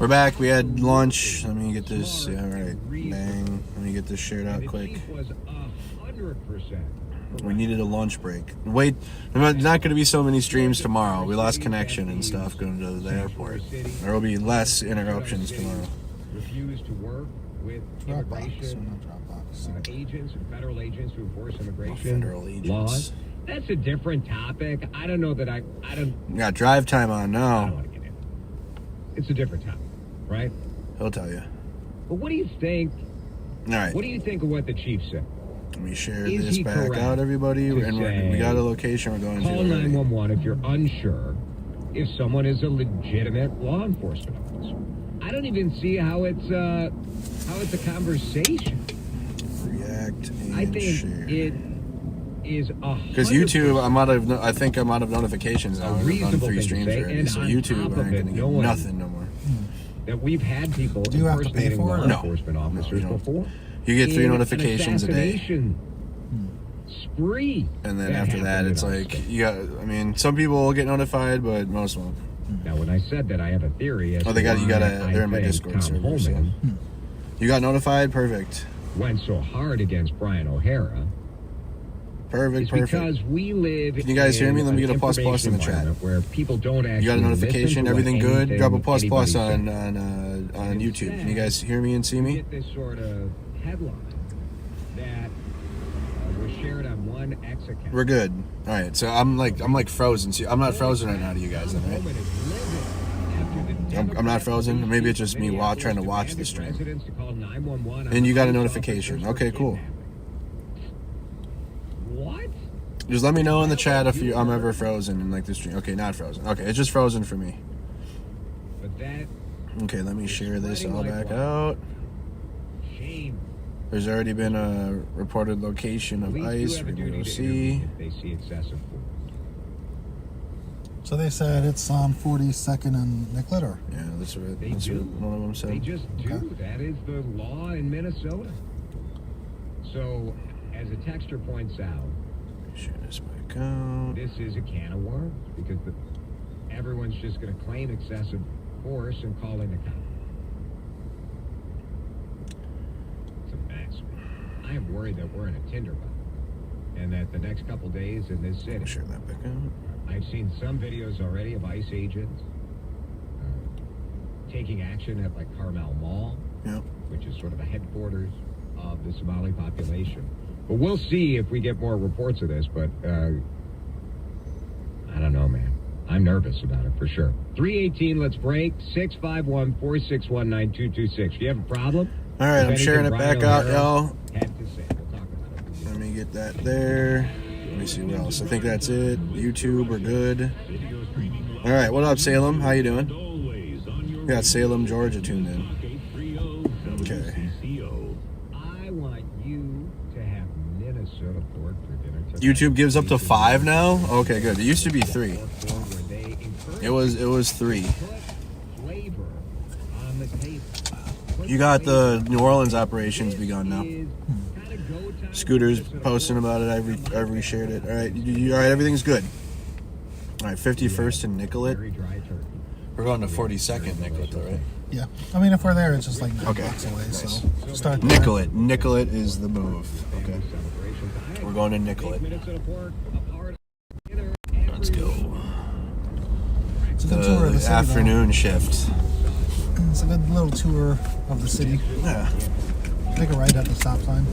We're back. We had lunch. Let me get this. Yeah, all right. Bang. Let me get this shared out quick. We needed a lunch break. Wait, there's not going to be so many streams tomorrow. We lost connection and stuff going to the airport. There will be less interruptions tomorrow. Refuse to work with immigration agents and federal agents who enforce immigration laws. That's a different topic. I don't know that I don't. You got drive time on now. I don't want to get in. It's a different topic, right? He'll tell you. But what do you think? All right. What do you think of what the chief said? Let me share this back out, everybody. And we got a location we're going to. Call 911 if you're unsure if someone is a legitimate law enforcement officer. I don't even see how it's a conversation. React and I think share. It is because YouTube, I think I'm out of notifications now. I've done 3 streams already, so YouTube ain't gonna get nothing no more. That we've had people Do you have to pay for it? No. enforcement officers before. You get 3 notifications a day. Spree. And then after that, it's like, you got, I mean, some people will get notified, but most won't. Now, when I said that, I have a theory. They're in my Discord server. So. You got notified? Perfect. Went so hard against Brian O'Hara. Perfect. Because we live. Can you guys hear me? Let me get a plus in the chat. Where people don't actually. You got a notification? Everything good? Drop a plus on But YouTube. Can you guys hear me and see me? Get this sort of headline that was shared on one X account. We're good. All right. So I'm like frozen. See, I'm not frozen right now to you guys, then, right? I'm not frozen. Maybe it's just me trying to watch the stream. And you got a notification. Okay, cool. What? Just let me know in the chat if I'm ever frozen in like the stream. Okay, not frozen. Okay, it's just frozen for me. But that. Okay, let me share this all back out. Shame. There's already been a reported location of ICE. We're going to see. They see excessive force. So they said it's on 42nd and Nicollet, or? Yeah, that's what one of them said. They just do. Okay. That is the law in Minnesota. So, as a texter points out, share this back out. This is a can of worms because everyone's just going to claim excessive force and call in the cops. It's a mess. I am worried that we're in a tinderbox and that the next couple days in this city. Share that back out. I've seen some videos already of ICE agents taking action at like Carmel Mall, yep, which is sort of the headquarters of the Somali population. But we'll see if we get more reports of this, but I don't know, man. I'm nervous about it for sure. 318, let's break. 651-461-9226. Do you have a problem? All right, I'm sharing it back out, y'all. Had to say, we'll talk about it. Let me get that there. Let me see what else. I think that's it. YouTube, we're good. All right, what up, Salem? How you doing? We got Salem, Georgia tuned in. Okay. I want you to have Minnesota pork for dinner. YouTube gives up to 5 now? Okay, good. It used to be 3. It was 3. You got the New Orleans operations begun now. Scooter's posting about it. I've reshared it. All right, all right. Everything's good. All right, 51st and Nicollet. We're going to 42nd Nicollet, though, right? Yeah. I mean, if we're there, it's just like 9 okay. blocks away. Nice. So start there. Nicollet. Nicollet is the move. Okay. We're going to Nicollet. Let's go. It's a good tour of the city, afternoon shift. It's a good little tour of the city. Yeah. Take a right at the stop sign.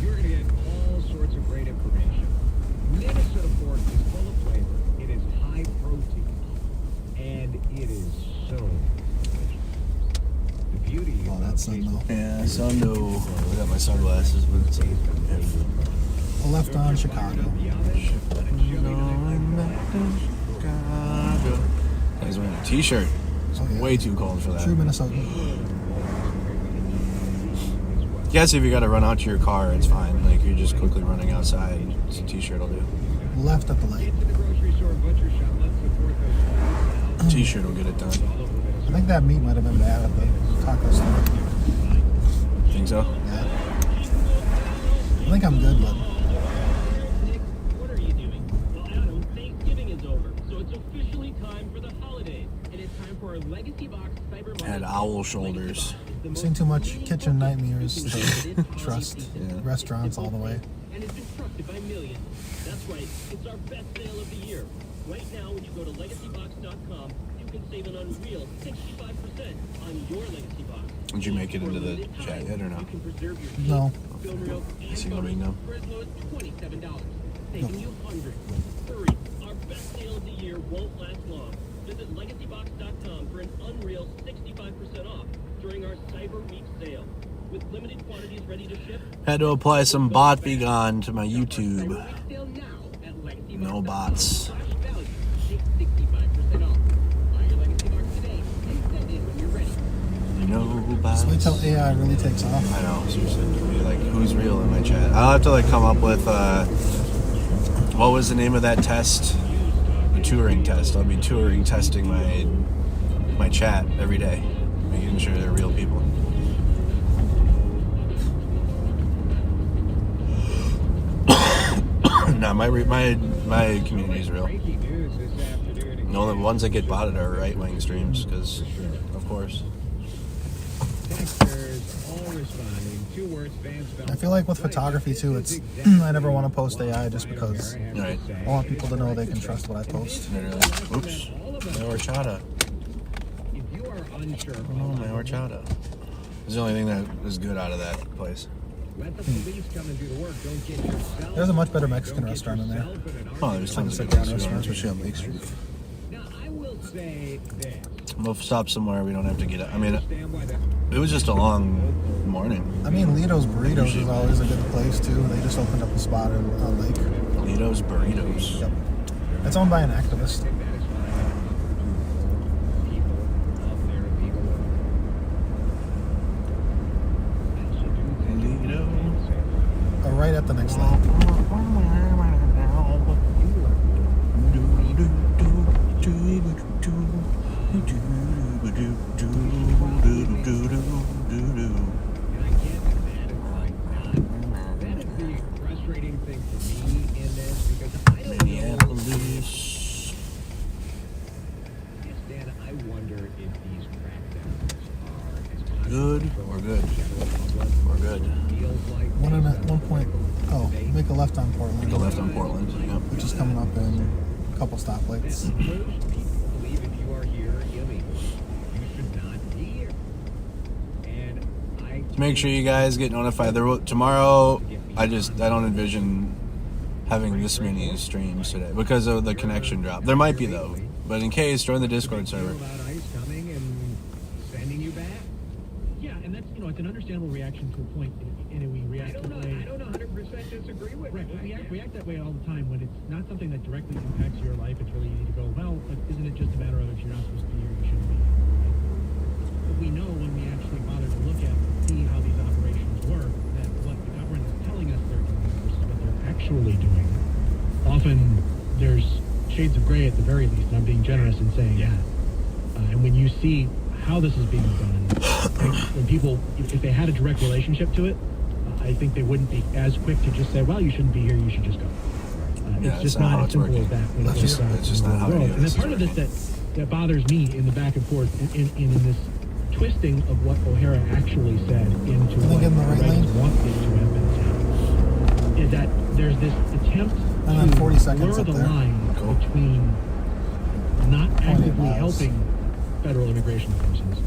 You're going to get all sorts of great information. Minnesota pork is full of flavor. It is high protein. And it is so delicious. The beauty Oh, that's Sundo. Yeah, Sundo. I got my sunglasses, but it's like A left on Chicago. He's wearing a t-shirt. It's way too cold for that. True Minnesota. Yes, if you got to run out to your car, it's fine. Like, you're just quickly running outside. It's a t-shirt will do. Left at the light. T-shirt will get it done. I think that meat might have been bad at the taco store. Think so? Yeah. I think I'm good, but... Nick, what are you doing? Well, Adam, Thanksgiving is over, so it's officially time for the holidays. Had owl shoulders. I've seen too much kitchen nightmares to trust restaurants all the way. And it's been trusted by millions. That's right, it's our best sale of the year. Right now, when you go to legacybox.com, you can save an unreal 65% on your legacy box. Did you make it into the chat yet or no? You can preserve your No. film reels and See what we photos know. for as low as $27, saving you hundreds. Hurry, our best sale of the year won't last long. Visit legacybox.com for an unreal 65% off during our Cyber Week sale. With limited quantities ready to ship, Had to apply some bot vegan to my YouTube. Cyber Week sale now at legacybox.com. No bots. /value. Take 65% off. Buy your legacy box today and send in when you're ready. No bots. Just wait till AI really takes off. I know, seriously. Be like, who's real in my chat? I'll have to like come up with what was the name of that test? The Turing test. I'll be Turing testing my chat every day, making sure they're real people. No, my community is real. Breaking news this afternoon. No, the ones that get botted are right-wing streams, because, of course. Texters all responding. 2 words fans felt. I feel like with photography too, it's I never want to post AI just because Right. I want people to know they can trust what I post. Oops. My horchata. If you are unsure, Oh, my horchata. It's the only thing that is good out of that place. let the police come and do the work. Don't get yourself. There's a much better Mexican restaurant in there. Oh, there's tons of sit-down restaurants, restaurants. especially on Lake Street. Now I will say this. We'll stop somewhere we don't have to get up. I mean, Understand why the it was just a long morning. I mean, Lito's Burritos is always a good place too. They just opened up a spot in Lake. Litos Burritos. Yep. It's owned by an activist. that is fine. People of their legal order. And so do Lido. Right at the next lane. And I can't imagine like not. That is the frustrating thing for me in this because I don't know. Minneapolis. Yes, Dan, I wonder if these crackdowns are as much Good or good? We're good. feels like 1 point. Oh, make a left on Portland. Go left on Portland. Yep. Which is coming up in a couple stoplights. most people believe if you are here illegally, you should not be here. And I Make sure you guys get notified. Tomorrow, I don't envision having this many streams today because of the connection drop. There might be though, but in case, join the Discord feel server. about ICE coming and sending you back. Yeah, and that's, it's an understandable reaction to a point, and we I react don't that know. way. I don't 100% disagree with Right, you. we react that way all the time when it's not something that directly impacts your life. It's really easy to go, well, but isn't it just a matter of if you're not supposed to be here, you shouldn't be here. But we know when we actually bother to look at and see how these operations work, that what the government is telling us they're doing versus what they're actually doing. Often there's shades of gray at the very least, and I'm being generous in saying that. And when you see how this is being done, when people, if they had a direct relationship to it, I think they wouldn't be as quick to just say, well, you shouldn't be here, you should just go. Yeah, It's just that's not how not as it's simple working. as that. when That's it just- goes that's just down not how the any road. of And this the part is of this that bothers me in the back and forth, in this twisting of what O'Hara actually said into they what get in the right lane? Reagan wanted to have been said, is that there's this attempt And then to 40 seconds blur up the there. line Cool. between not 28 actively miles. helping federal immigration enforcement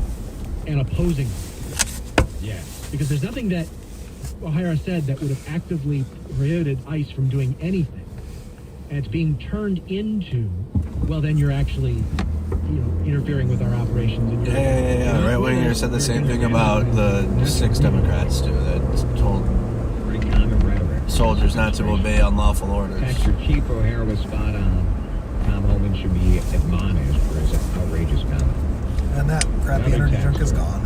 and opposing them. Yes. Because there's nothing that O'Hara said that would have actively prohibited ICE from doing anything. And it's being turned into, well, then you're actually, interfering with our operations. And Yeah. Right winger said the same thing about the 6 Democrats too that told Pretty common rhetoric. soldiers not to obey unlawful orders. Texture Chief O'Hara was spot on. Tom Holman should be admonished for his outrageous comment. And that crappy energy drink is gone.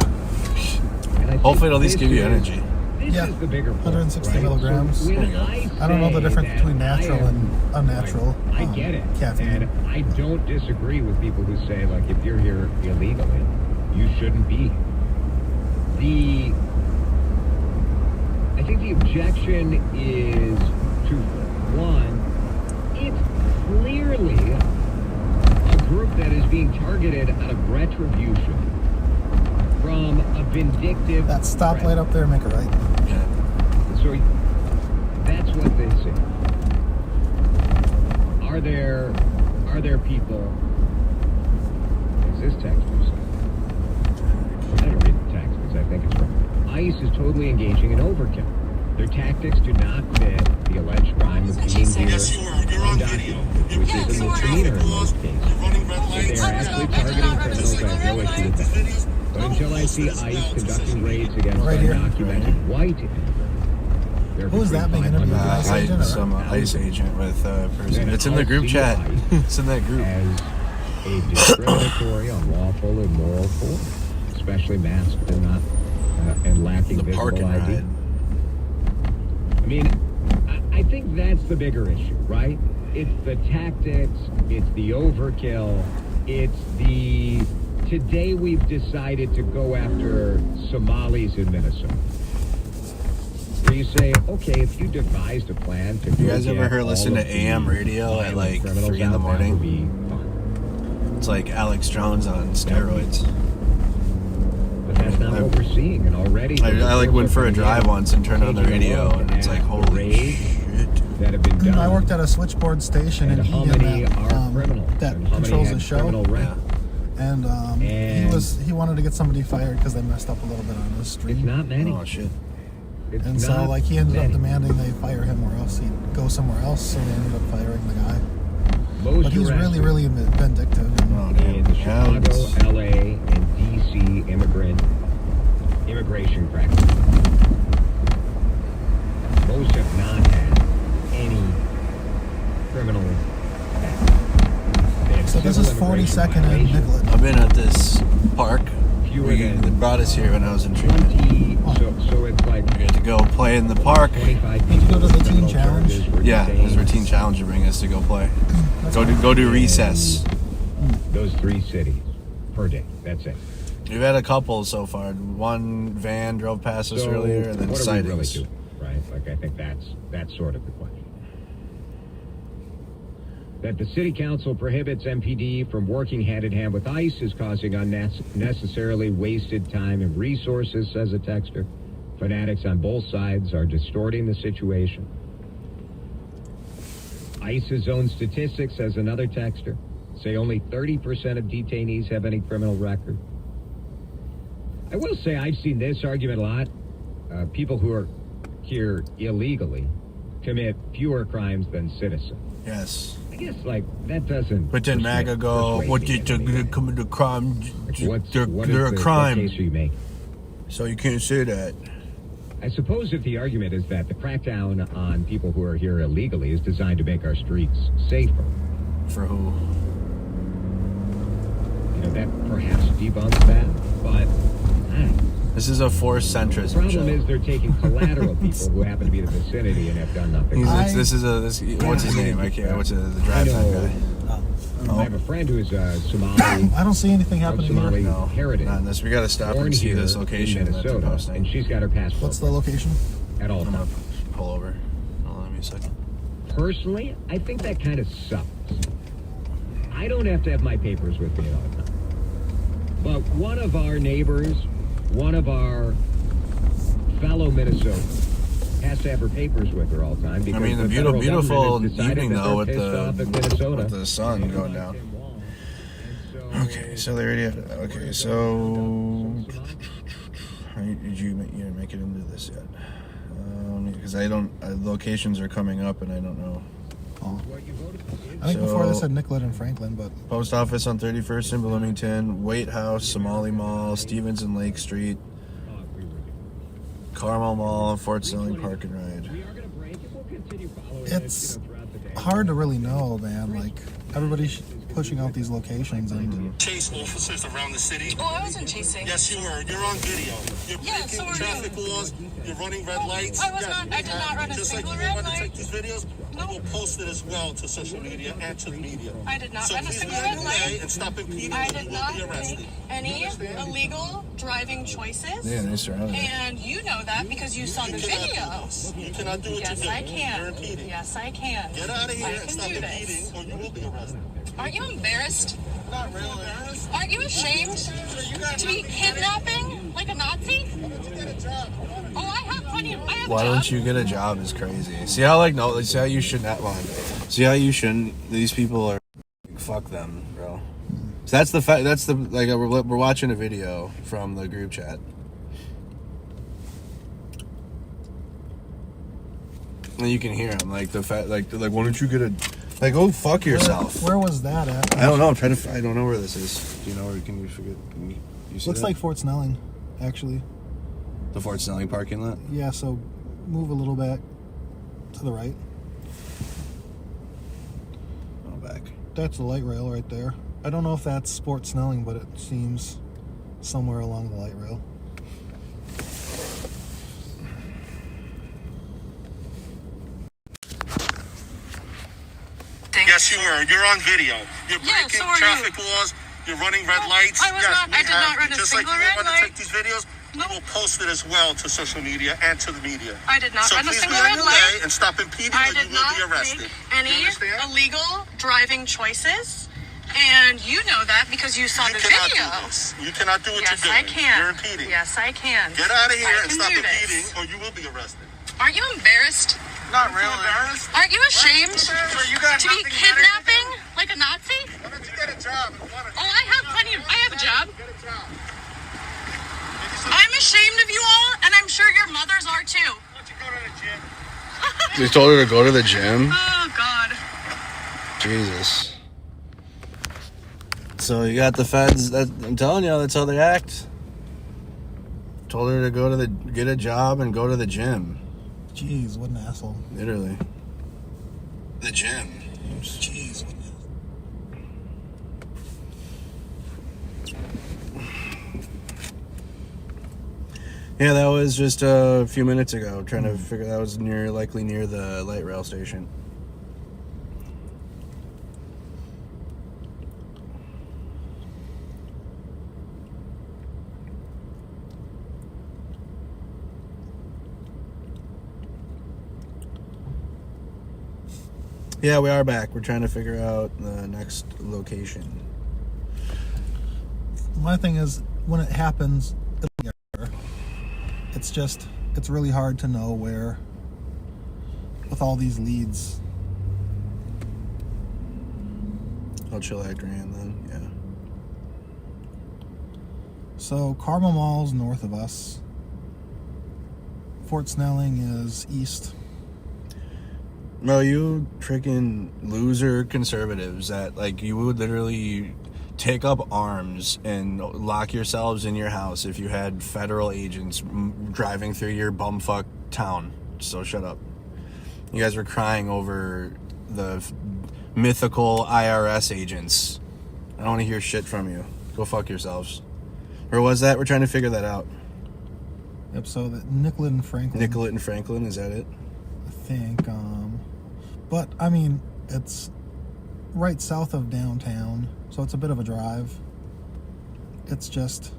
And I think Hopefully it'll at least this give you is- energy. This Yeah, is the bigger point, 160 right? milligrams. So when There you go. I don't know the say difference that between natural I am, and unnatural, like, I get it. caffeine. And I don't disagree with people who say, like, if you're here illegally, you shouldn't be. I think the objection is twofold. One, it's clearly a group that is being targeted out of retribution from a vindictive That stoplight up there, make a right. Yeah. So that's what this is. Are there people, as this text was saying, I didn't read the text because I think it's wrong. ICE is totally engaging in overkill. Their tactics do not fit the alleged crime of being here undocumented, which is a misdemeanor in most cases. If they are actually targeting criminals, I have no issue with that. But until I see ICE conducting raids against Right here. undocumented white immigrants, they're Who was that being between interviewed? 500 ICE agent or- Some ICE agent with a person. Then It's in the I'll group see chat. ICE It's in that group. as a discriminatory, unlawful, immoral force, especially masked and not and lacking The visible parking ID. ride. I mean, I think that's the bigger issue, right? It's the tactics, it's the overkill, it's the today we've decided to go after Somalis in Minnesota. Where you say, okay, if you devised a plan to You guys ever heard all listen of to the AM radio at violent like criminals 3 in the out, that would morning? be fun. It's like Alex Jones on steroids. But that's not what we're seeing, and already I like went for a drive once and turned on the taking a radio, look and it's at like, the holy raids shit. that have been done. I worked at a switchboard station and in how Egan many are that, criminals that and how many controls had the show. criminal Yeah. record. And he wanted to get somebody fired because they messed up a little bit on his stream. It's not many. Oh shit. It's And so, not like, he ended up many. demanding they fire him or else he'd go somewhere else. So they ended up firing the guy. Most But he's really, arrested really vindictive. Oh, in damn. the Yeah, Chicago, it's- LA, and DC immigration practice. Most have not had any criminal background. So this is 42nd and Nicollet. I've been at this park. Fewer They than brought us here when I was in treatment. 20, so it's like We had to go play in the park. 25 Did you go to the people with teen criminal challenge? charges were Yeah, it was a detained. routine challenge to bring us to go play. That's Go do recess. Those 3 cities per day. That's it. We've had a couple so far. One van drove past us So earlier, and then what are we really sightings. doing, right? Like, I think that's sort of the question. That the city council prohibits MPD from working hand-in-hand with ICE is causing unnecessarily wasted time and resources, says a texter. Fanatics on both sides are distorting the situation. ICE's own statistics, says another texter, say only 30% of detainees have any criminal record. I will say I've seen this argument a lot. People who are here illegally commit fewer crimes than citizens. Yes. I guess, like, that doesn't... But then MAGA go, persuade what me did in any you way. commit a crime? Like, They're what a What crime. case are you making? So you can't say that. I suppose if the argument is that the crackdown on people who are here illegally is designed to make our streets safer, For who? you know, that perhaps debunks that, but... This is a forced centrist The problem show. is they're taking collateral people who happen to be in the vicinity and have done nothing. What's his name? I can't. What's the drive time guy? I have a friend who is Somali. I don't see anything of happening Somali here. No, heritage. not in this. We got to stop Born and see here this in location that they're Minnesota, posting. and she's got her passport What's the location? at all I'm gonna times. pull over. Hold on, give me a second. Personally, I think that kind of sucks. I don't have to have my papers with me at all times. But one of our neighbors, one of our fellow Minnesotans, has to have her papers with her all the time. I Because mean, the the beautiful, federal beautiful government has decided evening that though they're pissed off at with Minnesota. the sun going down. Okay, so they already have. Okay, so did you make it into this yet? Because I don't. Locations are coming up, and I don't know. Oh. I think before So- they said Nicollet and Franklin, but Post office on 31st in Bloomington, Waite House, Somali Mall, Stevenson Lake Street, Carmel Mall, Fort Snelling Park and Ride. it's hard to really know, man. Like, everybody's pushing out these locations, and Chase officers around the city. Oh, I wasn't chasing. Yes, you were. You're on video. You're Yeah, breaking so were traffic laws. You're running red lights. I was Yeah, not. I did not run a just single like red you want to light. take these videos, No. we'll post it as well to social media and to the media. I did not So run a please single be red on your way light. and stop impeding. I or did you not will be arrested. make any illegal driving choices. Yeah, they surrounded it. And you know that because you saw the You cannot video. do this. You cannot do what Yes, you're I doing. can. You're impeding. Yes, I can. Get out of here I and can stop do impeding this. or you will be arrested. Aren't you embarrassed Not really. Aren't you ashamed to be kidnapping like a Nazi? Oh, I have plenty. I have Why a job. don't you get a job is crazy. See how like no, see how you shouldn't. See how you shouldn't. These people are. Fuck them, bro. So that's the fact. That's the like we're watching a video from the group chat. And you can hear them like the fact like why don't you get a like go fuck yourself. Where was that at? I don't know. I'm trying to. I don't know where this is. Do you know, or can you forget? You see Looks that? like Fort Snelling, actually. The Fort Snelling parking lot. Yeah, so move a little back to the right. Oh, back. That's the light rail right there. I don't know if that's Fort Snelling, but it seems somewhere along the light rail. Yes, you were. You're on video. You're Yeah, breaking so are traffic laws. You're running red lights. I was Yes, not. we I did have. not run a Just like single you red want to light. take these videos, we will post it as well to social media and to the media. I did not So run a please single be on red your light. way and stop impeding, I or did you will not be arrested. make any You understand? illegal driving choices, and you know that because you saw You the cannot video. do this. You cannot do what Yes, you're I doing. can. You're impeding. Yes, I can. Get out of here I and can stop do impeding, this. or you will be arrested. Aren't you embarrassed? Not really. Embarrassed? Aren't you ashamed So you got to be nothing better to do? kidnapping like a Nazi? Why don't you get a job? Oh, I have plenty. I have a job. Get a job. I'm ashamed of you all, and I'm sure your mothers are too. Why don't you go to the gym? They told her to go to the gym. Oh God. Jesus. So you got the feds. I'm telling you, that's how they act. Told her to go to get a job and go to the gym. Jeez, what an asshole. Literally. The gym. Jeez, what an asshole. Yeah, that was just a few minutes ago. Trying to figure that was likely near the light rail station. Yeah, we are back. We're trying to figure out the next location. My thing is, when it happens, it'll be everywhere. It's really hard to know where, with all these leads. I'll chill act ran then, yeah. So, Carmel Mall's north of us. Fort Snelling is east. No, you freaking loser conservatives that, like, you would literally take up arms and lock yourselves in your house if you had federal agents driving through your bumfuck town. So shut up. You guys were crying over the mythical IRS agents. I don't want to hear shit from you. Go fuck yourselves. Where was that? We're trying to figure that out. Yep, so that Nicollet and Franklin. Nicollet and Franklin, is that it? I think. But, I mean, it's right south of downtown, so it's a bit of a drive. It's just,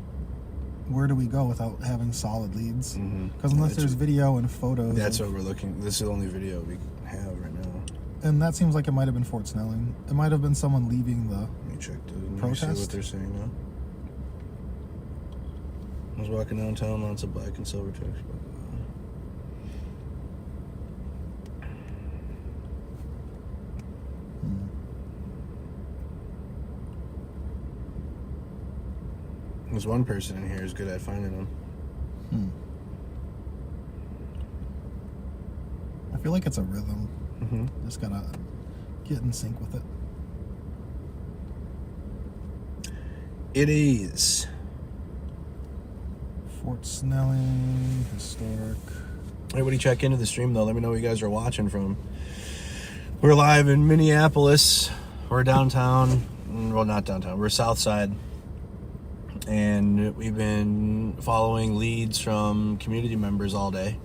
where do we go without having solid leads? Because unless there's video and photos. That's what we're looking. This is the only video we have right now. And that seems like it might have been Fort Snelling. It might have been someone leaving the Let me check. Let me see protest. what they're saying now. I was walking downtown, lots of black and silver trucks. There's one person in here who's good at finding them. I feel like it's a rhythm. Mm-hmm. Just gotta get in sync with it. It is. Fort Snelling, historic. Everybody check into the stream, though. Let me know where you guys are watching from. We're live in Minneapolis. We're downtown. Well, not downtown. We're south side. And we've been following leads from community members all day.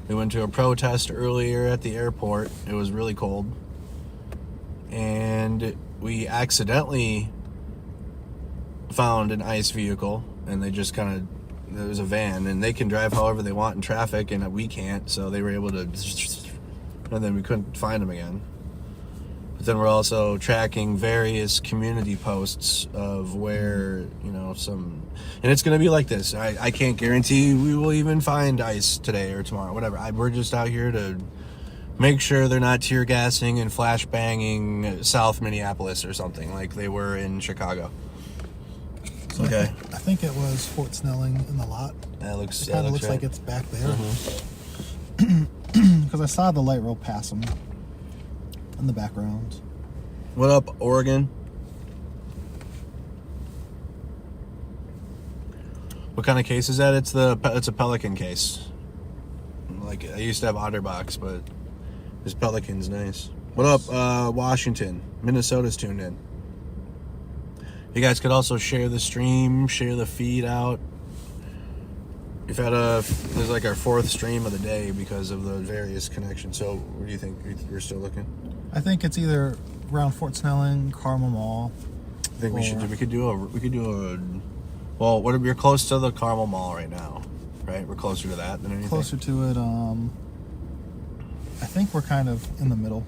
We went to a protest earlier at the airport. It was really cold. And we accidentally found an ICE vehicle. And they just kind of... There was a van. And they can drive however they want in traffic. And we can't. So they were able to... And then we couldn't find them again. But then we're also tracking various community posts of where, you know, some... And it's going to be like this. I can't guarantee we will even find ICE today or tomorrow, whatever. We're just out here to make sure they're not tear gassing and flashbanging South Minneapolis or something like they were in Chicago. So Okay. I think it was Fort Snelling in the lot. That looks. It kind of looks right. like it's back there. Mm-hmm. Because I saw the light rail pass them in the background. What up, Oregon? What kind of case is that? It's a Pelican case. Like I used to have Otterbox, but this Pelican's nice. What up, Washington? Minnesota's tuned in. You guys could also share the stream, share the feed out. There's like our 4th stream of the day because of the various connections. So, what do you think? We're still looking? I think it's either around Fort Snelling, Carmel Mall. I think we could do a. Well, we're close to the Carmel Mall right now, right? We're closer to that than anything. Closer to it. I think we're kind of in the middle.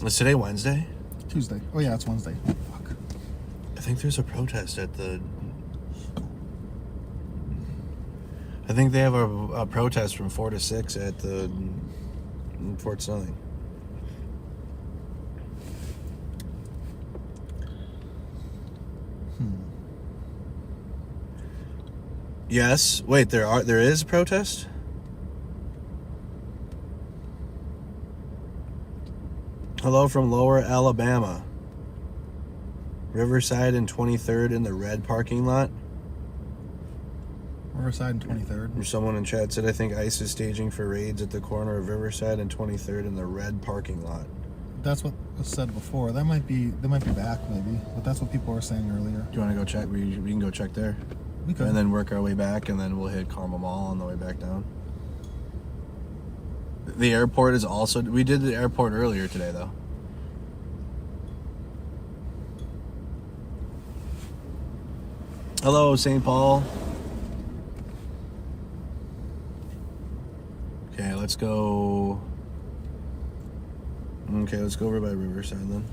Is today Wednesday? Tuesday. Oh yeah, it's Wednesday. Oh, fuck. I think there's a protest at the. I think they have a protest from 4 to 6 at the Fort Snelling. Yes. Wait, there is a protest? Hello from Lower Alabama. Riverside and 23rd in the red parking lot. Riverside and 23rd. Someone in chat said, I think ICE is staging for raids at the corner of Riverside and 23rd in the red parking lot. That's what was said before. They might be back maybe, but that's what people were saying earlier. Do you want to go check? We can go check there. We could. And then work our way back, and then we'll hit Carmel Mall on the way back down. The airport is also... We did the airport earlier today, though. Hello, St. Paul. Okay, let's go... Okay, let's go over by Riverside, then.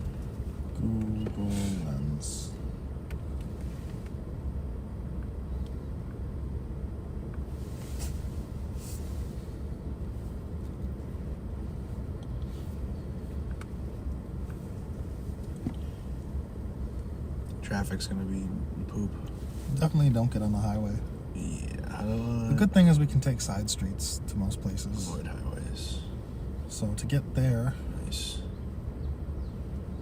Google Lens. Traffic's gonna be poop. Definitely don't get on the highway. Yeah. The good thing is we can take side streets to most places. Avoid highways. So to get there, Nice.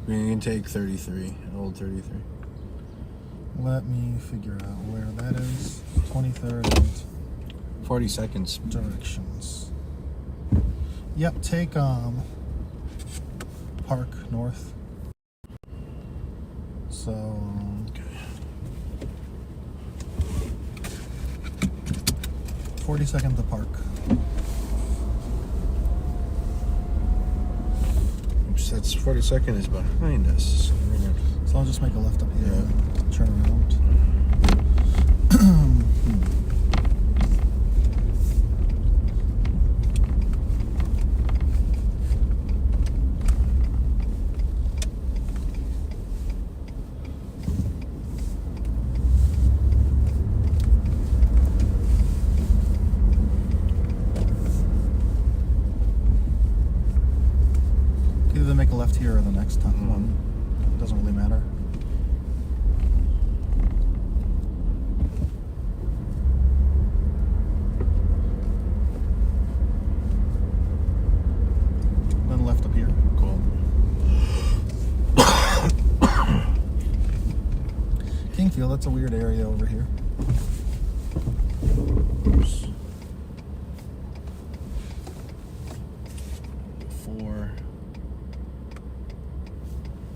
We can take 33, old 33. let me figure out where that is. 23rd and 40 seconds. directions. Yep, take Park North. So 42nd to Park. Oops, that's 42nd is behind us. So I'll just make a left up here Yeah. and turn around. Either make a left here or the next time one. Doesn't really matter. Then left up here. Cool. Kingfield, that's a weird area over here. Oops. 4.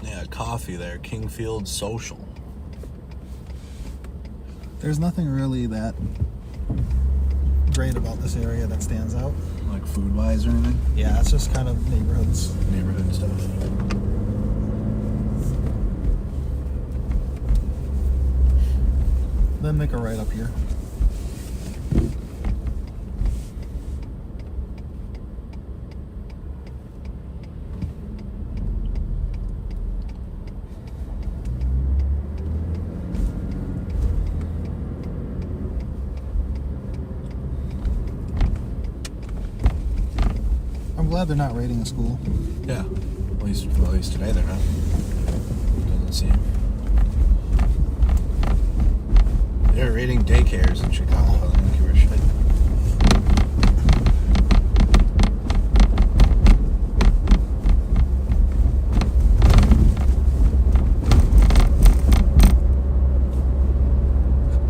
Yeah, coffee there. Kingfield Social. There's nothing really that great about this area that stands out. Like food-wise or anything? Yeah, it's just kind of neighborhoods. Neighborhood stuff. Then make a right up here. glad they're not raiding a school. Yeah. At least today they're not. Doesn't seem. They're raiding daycares in Chicago. I don't give a shit.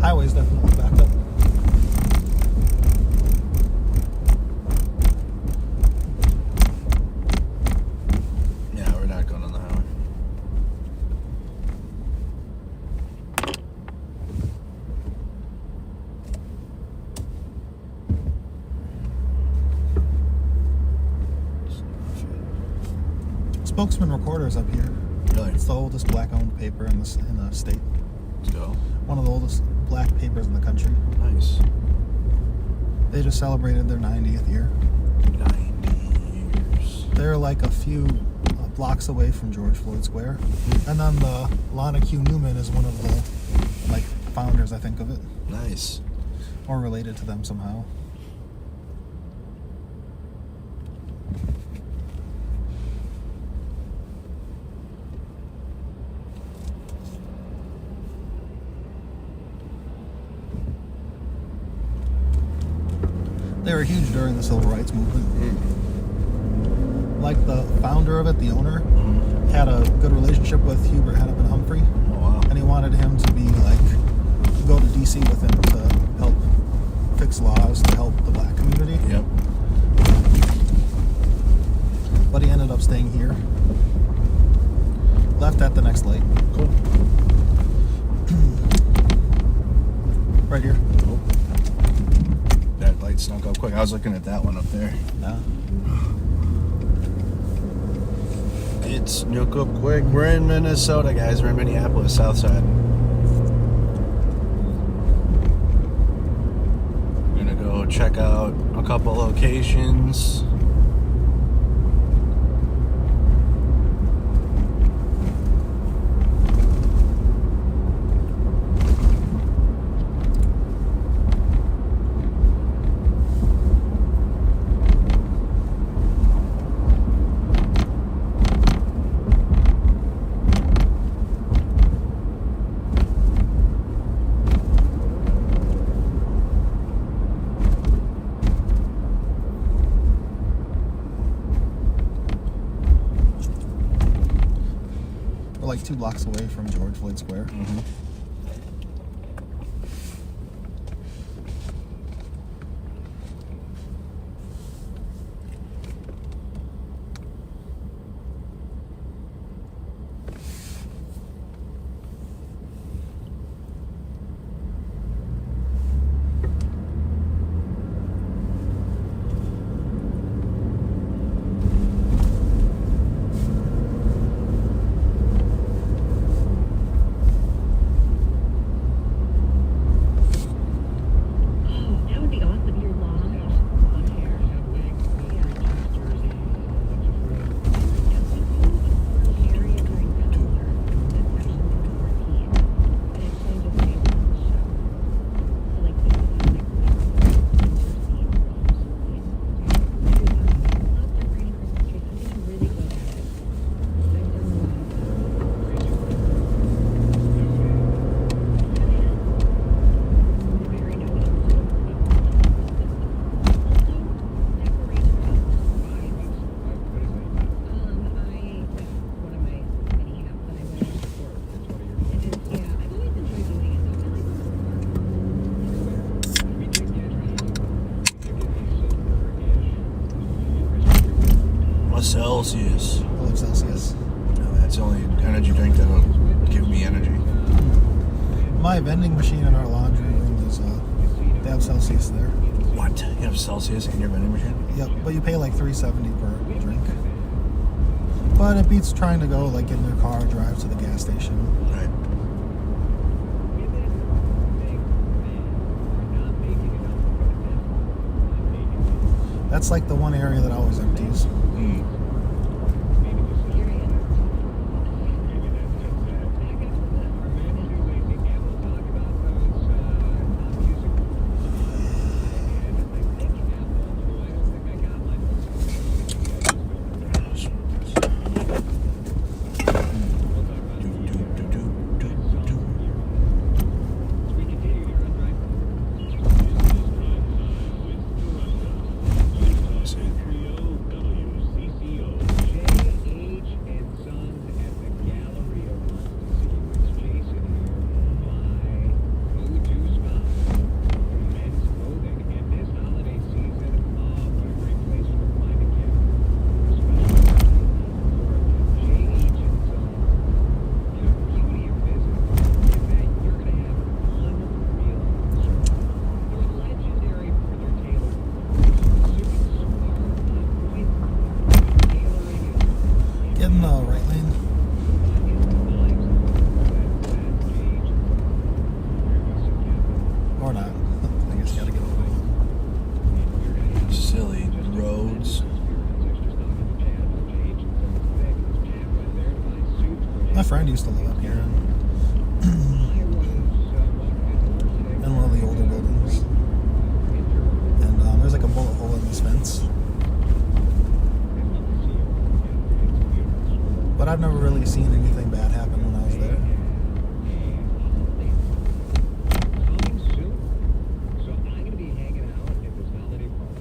Highway's definitely backed up. Yeah, we're not going on the highway. Spokesman Recorder's up here. Really? It's the oldest black-owned paper in the state. Let's go. One of the oldest black papers in the country. Nice. They just celebrated their 90th year. 90 years. They're like a few blocks away from George Floyd Square. And then the Lana Q. Newman is one of the founders, I think, of it. Nice. Or related to them somehow. They were huge during the Civil Rights Movement. Like the founder of it, the owner, had a good relationship with Hubert Hennepin Humphrey. Oh, wow. And he wanted him to be go to DC with him to help fix laws to help the black community. Yep. But he ended up staying here. Left at the next light. Cool. Right here. Cool. That light snuck up quick. I was looking at that one up there. Yeah. It snuck up quick. We're in Minnesota, guys. We're in Minneapolis, south side. We're gonna go check out a couple locations. We're like 2 blocks away from George Floyd Square. Mm-hmm. That would be awesome. Your long hair. Area during Bachelor. That's actually the 14. And it shows a way on the show. So like this is like love decorating Christmas trees. I'm getting really good at it. I've done a lot of very nice. One of my mini hats that I wear in sport. It is, yeah. I've always enjoyed doing it though. What's Celsius? I love Celsius. No, that's the only energy drink that'll give me energy. My vending machine in our laundry room is, they have Celsius there. What? You have Celsius in your vending machine? Yep, but you pay like $3.70 per drink. But it beats trying to go get in your car, drive to the gas station. Right. That's like the one area that always empties. Mm. used to live up here in one of the older buildings. And there's like a bullet hole in this fence. But I've never really seen anything bad happen when I was there. Coming soon. So I'm going to be hanging out at this holiday party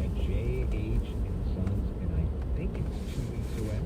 at J.H. and Sons, and I think it's 2 weeks away.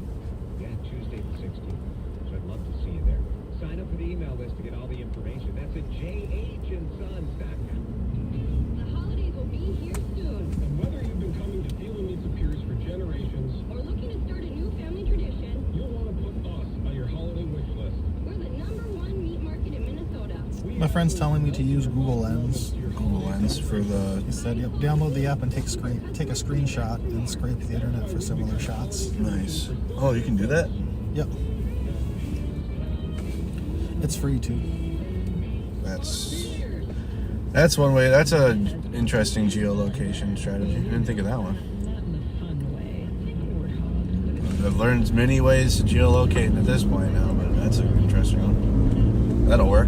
Yeah, Tuesday the 16th. So I'd love to see you there. Sign up for the email list to get all the information. That's at jhandsons.com. The holidays will be here soon. And whether you've been coming to Feel and Meet Superiors for generations, Or looking to start a new family tradition, you'll want to put us on your holiday wish list. we're the #1 meat market in Minnesota. My friend's telling me to use Google Lens. Google Lens for the... He said, yep, download the app and take a screenshot and scrape the internet for similar shots. Nice. Oh, you can do that? Yep. It's free too. That's one way. That's a interesting geolocation strategy. I didn't think of that one. Not in a fun way. Warthog. I've learned many ways to geolocate at this point now, but that's an interesting one. That'll work.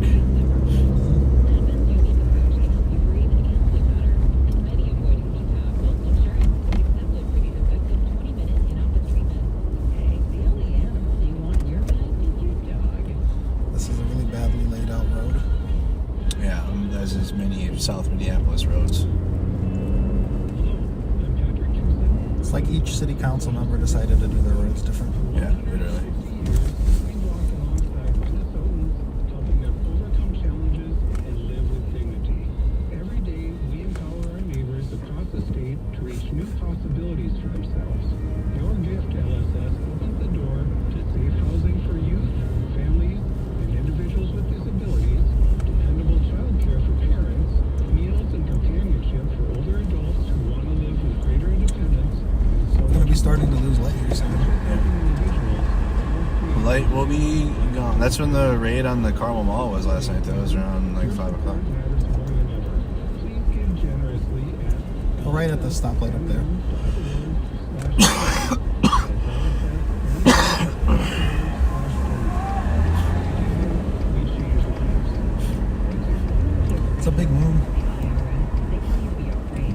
This is a really badly laid out road. Yeah, there's as many South Minneapolis roads. It's like each city council member decided to do their roads different. Yeah, literally. We walk alongside Minnesotans, helping them overcome challenges and live with dignity. Every day, we empower our neighbors across the state to reach new possibilities for themselves. Your gift to LSS opens the door to safe housing for youth, families, and individuals with disabilities, dependable childcare for parents, meals and companionship for older adults who want to live with greater independence, and so I'm going to be starting to lose light here soon. Light will be gone. That's when the raid on the Carmel Mall was last night. That was around like 5 o'clock. Please give generously at Well, right at the stoplight up there. It's a big moon.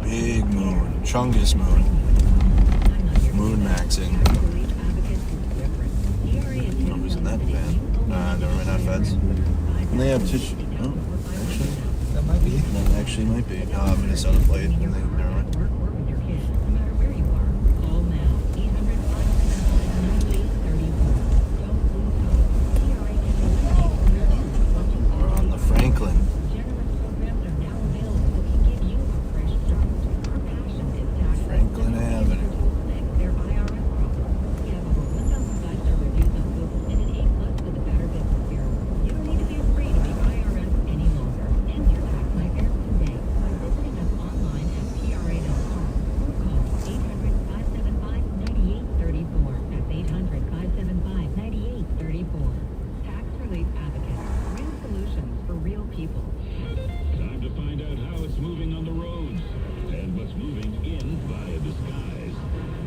Big moon. Chungus moon. Moon maxing. Oh, who's in that van? Never mind, not feds. And they have tissue. Oh, actually. That might be. That actually might be. Minnesota plate. And they, never mind. We're on the Franklin. Franklin Avenue. Time to find out how it's moving on the roads and what's moving in via the skies.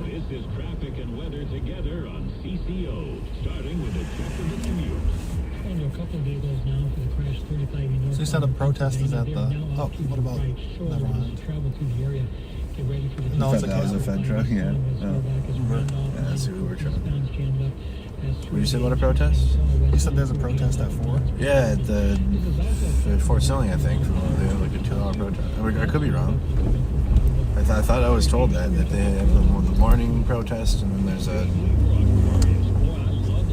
This is traffic and weather together on CCO, starting with a check of the commute. Under a couple of vehicles now for the crash 35 in North. So you said a protest is at the... Oh, what about... Never mind. Travel through the area. Get ready for the No, it's a That was a cab. Fed truck, yeah. Oh. Yeah, that's who we're trying. What you say about a protest? You said there's a protest at 4? Yeah, at the Fort Snelling, I think. They have like a 2-hour protest. I could be wrong. I thought I was told that they have the morning protest and then there's a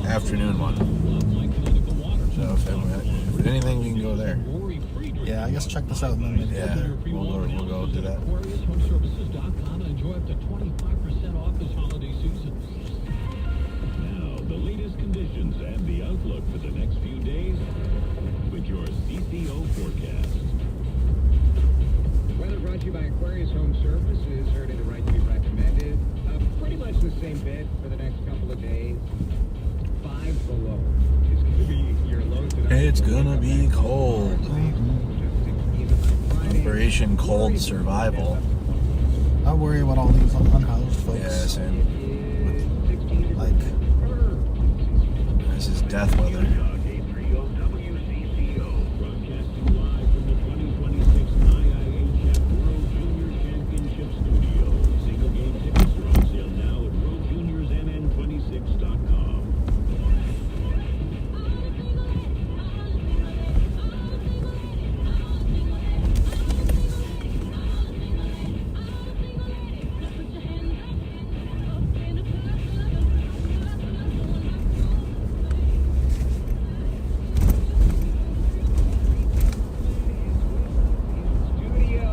afternoon one. So if anything, we can go there. Yeah, I guess check this out and then maybe Yeah, go there. we'll go do that. AquariusHomeservices.com and enjoy up to 25% off this holiday season. Now, the latest conditions and the outlook for the next few days with your CCO forecast. Weather brought to you by Aquarius Home Services, heard in the right to be recommended. Pretty much the same bit for the next couple of days. 5 below is going to be your low tonight. It's gonna be cold. Just 16 on Friday. Operation Cold Survival. I worry about all these unhoused folks. Yeah, same. Like, This is death weather. WCCO, broadcasting live from the 2026 IIHF World Junior Championship Studio. Single game tickets are on sale now at worldjuniorsmn26.com. Studio.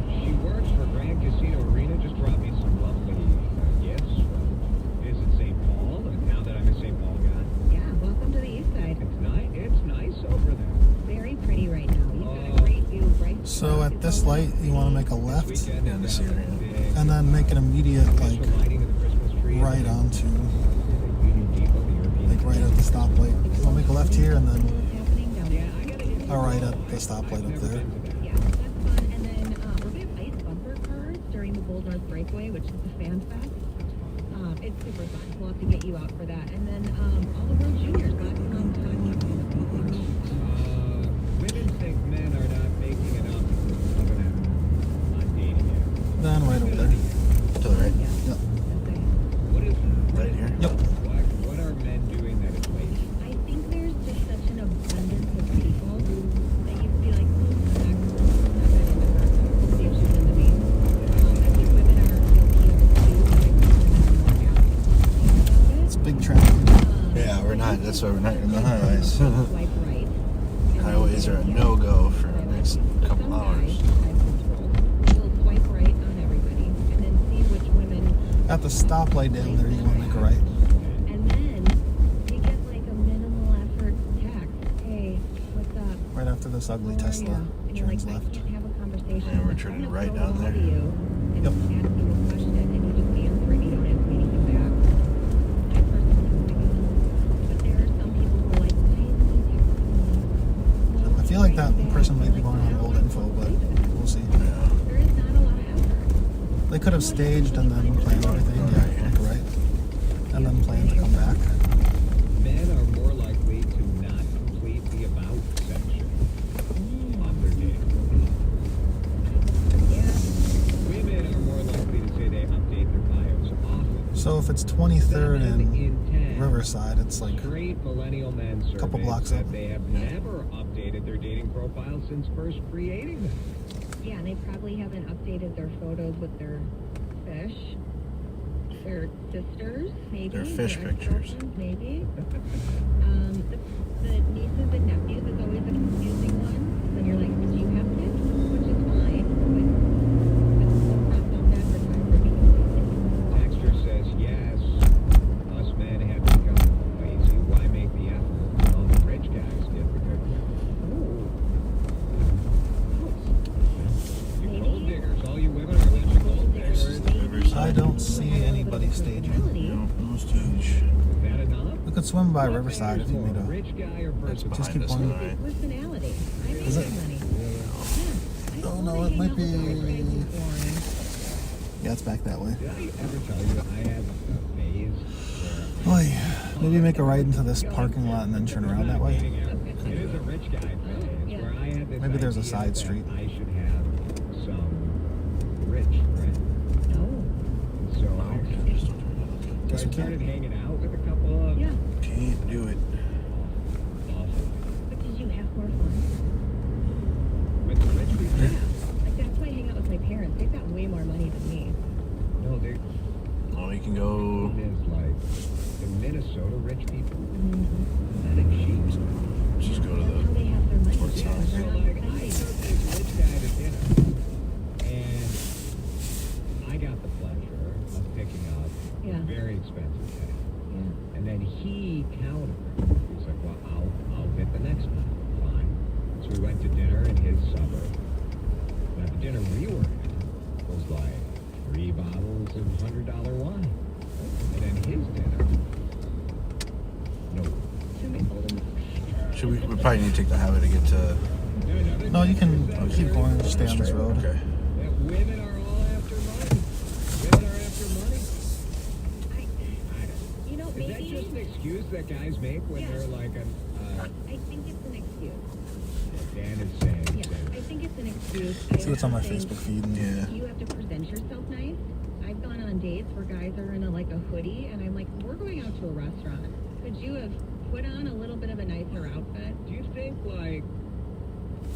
She works for Grand Casino Arena. Just brought me some lovely gifts from Visit St. Paul. And now that I'm a St. Paul guy, Yeah, welcome to the east side. it's nice over there. Very pretty right now. You've got a great view right. So at this light, you want to make a left Weekend Yeah, this area. and then make an immediate, like, Special lighting of the Christmas tree. right onto, Union Depot, the European like, right at the stoplight. So I'll make a left here and then What's happening down there? a right at the stoplight up there. Yeah, that's fun. And then we're going to have ice bumper cars during the Gold North Breakaway, which is the Fan Fest. It's super fun. We'll have to get you out for that. And then all the World Juniors got some fun. Women think men are not making enough of an effort on dating apps. Then right over there. To the right. Yep. What is Right here. Yep. what are men doing that is lazy? I think there's just such an abundance of people that you feel like, oh, I'm not that into her. We'll see if she's into me. I think women are guilty of it too. It's big traffic. Yeah, we're not. That's why we're not in the highways. Swipe right. Highways are a no-go for the next couple hours. You'll swipe right on everybody, and then see which women. At the stoplight down there, you want to make a right. And then you get like a minimal effort text. Hey, what's up? Right after this ugly How are Tesla ya? And you're like, turns I left. can't have a conversation. Yeah, we're I'm turning gonna right throw down it there. to you and Yep. ask you a question, and you just answer it. You don't ask me anything back. I personally don't think it's- but there are some people who are like, why isn't he texting me? I feel like that person might be going on old info, but we'll see. Yeah. There is not a lot of effort. They could have staged and then planned everything. Yeah, make a right. And then planned to come back. Men are more likely to not complete the about section of their dating profile. Yeah. Women are more likely to say they update their bios often. So if it's 23rd 7 and in 10 Riverside, it's like straight millennial men surveyed couple blocks said up. they have never updated their dating profile since first creating them. Yeah, and they probably haven't updated their photos with their fish, their sisters, maybe. Their fish their pictures. ex-girlfriends, maybe. The nieces and nephews is always a confusing one. Then you're like, do you have kids? Which is fine, but let's not advertise for being Texter says yes. Us men have become lazy. Why make the effort? All the rich guys get the good work. You gold diggers. All you women are a bunch of gold diggers. I don't see anybody staging. No, no stage. Is that enough? We could swim by What Riverside if you matters need more, a. rich guy or It's person? Just behind keep us. going. Right. personality. I make Is good it? money. Yeah. Oh, no, it might be- Yeah, it's back that way. Did I ever tell you I have a phase where Oy. Maybe make a right into this parking lot and then turn around that way. It is a rich guy phase where I had this Maybe there's a idea side that street. I should have some rich friends. No. And so I Guess we started can't. hanging out with a couple of Yeah, Can't do it. awful because you have more fun. with the rich people. Yeah. Like that's why I hang out with my parents. They've got way more money than me. No, they Oh, you can go. is like the Minnesota rich people. Mm-hmm. That is cheap. Just go to That's how the. they have their money. Sports Yeah, house. so They're not like I spending. took this rich guy to dinner, and I got the pleasure of picking up Yeah. a very expensive thing. Yeah. And then he countered. He's like, "Well, I'll hit the next one." Fine. So we went to dinner in his suburb. Now the dinner we were in was like 3 bottles of $100 wine, and then his dinner, no. Should we probably need to take the highway to get to. No, you can keep going and just stay on this Straight. road. Okay. That women are all after money. Women are after money. You know, Is that just maybe an excuse that guys make when Yeah. they're like I think it's an excuse. Dan is saying. Yeah, I think it's an excuse. See what's on my think Facebook feed. And Yeah. You have to present yourself nice. I've gone on dates where guys are in a hoodie, and I'm like, we're going out to a restaurant. Could you have put on a little bit of a nicer outfit? Do you think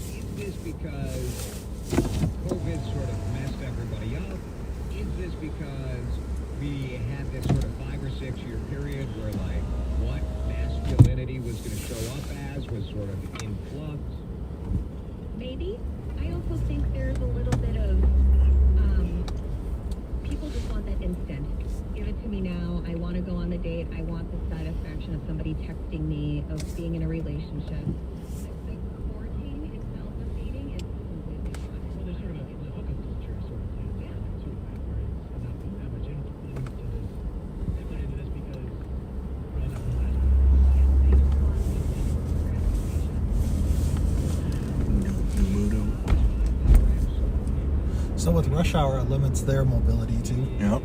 is this because COVID sort of messed everybody up? Is this because we had this sort of 5 or 6 year period where what masculinity was going to show up as was sort of in flux? Maybe. I also think there's a little bit of people just want that instant. Give it to me now. I want to go on the date. I want the satisfaction of somebody texting me, of being in a relationship. The courting itself of dating is completely fine. Well, there's sort of the hookup culture sort of thing. Yeah. Sort of that, where it's not putting that much into this. They put into this because really not the last So with rush hour, it limits their mobility too. Yep.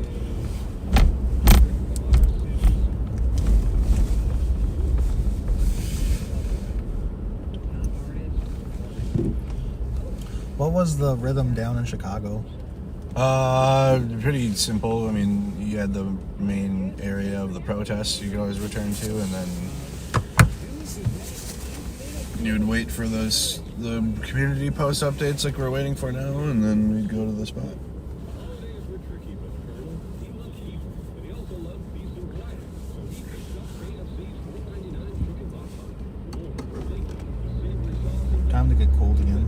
What was the rhythm down in Chicago? Pretty simple. I mean, you had the main area of the protests you could always return to, and then you would wait for the community post updates like we're waiting for now, and then we'd go to the spot. Holidays were tricky for the Colonel. He loved cheap, but he also loved peace and quiet. So he picked up KFC's $4.99 chicken hot pot. Or bacon, savory sauce, and Time to get cold again.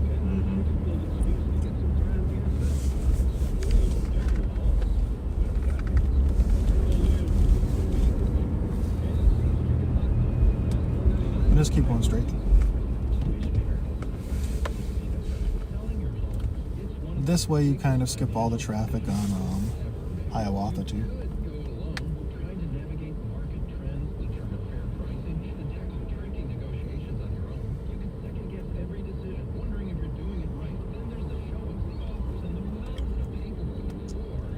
Just keep going straight. This way you kind of skip all the traffic on Hiawatha too. trying to navigate market trends, determine fair pricing, and tackle tricky negotiations on your own. You can second guess every decision, wondering if you're doing it right. Then there's the showings, the offers, and the mountain of paperwork. Or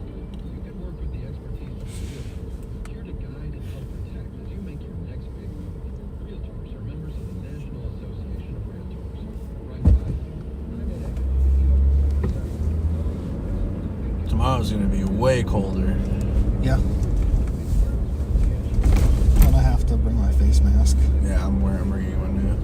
you can work with the expertise of realtors, here to guide and help protect as you make your next big move. Realtors are members of the National Association of Realtors. Right by you. Tomorrow's gonna be way colder. Yeah. And I have to bring my face mask. Yeah, I'm bringing one now.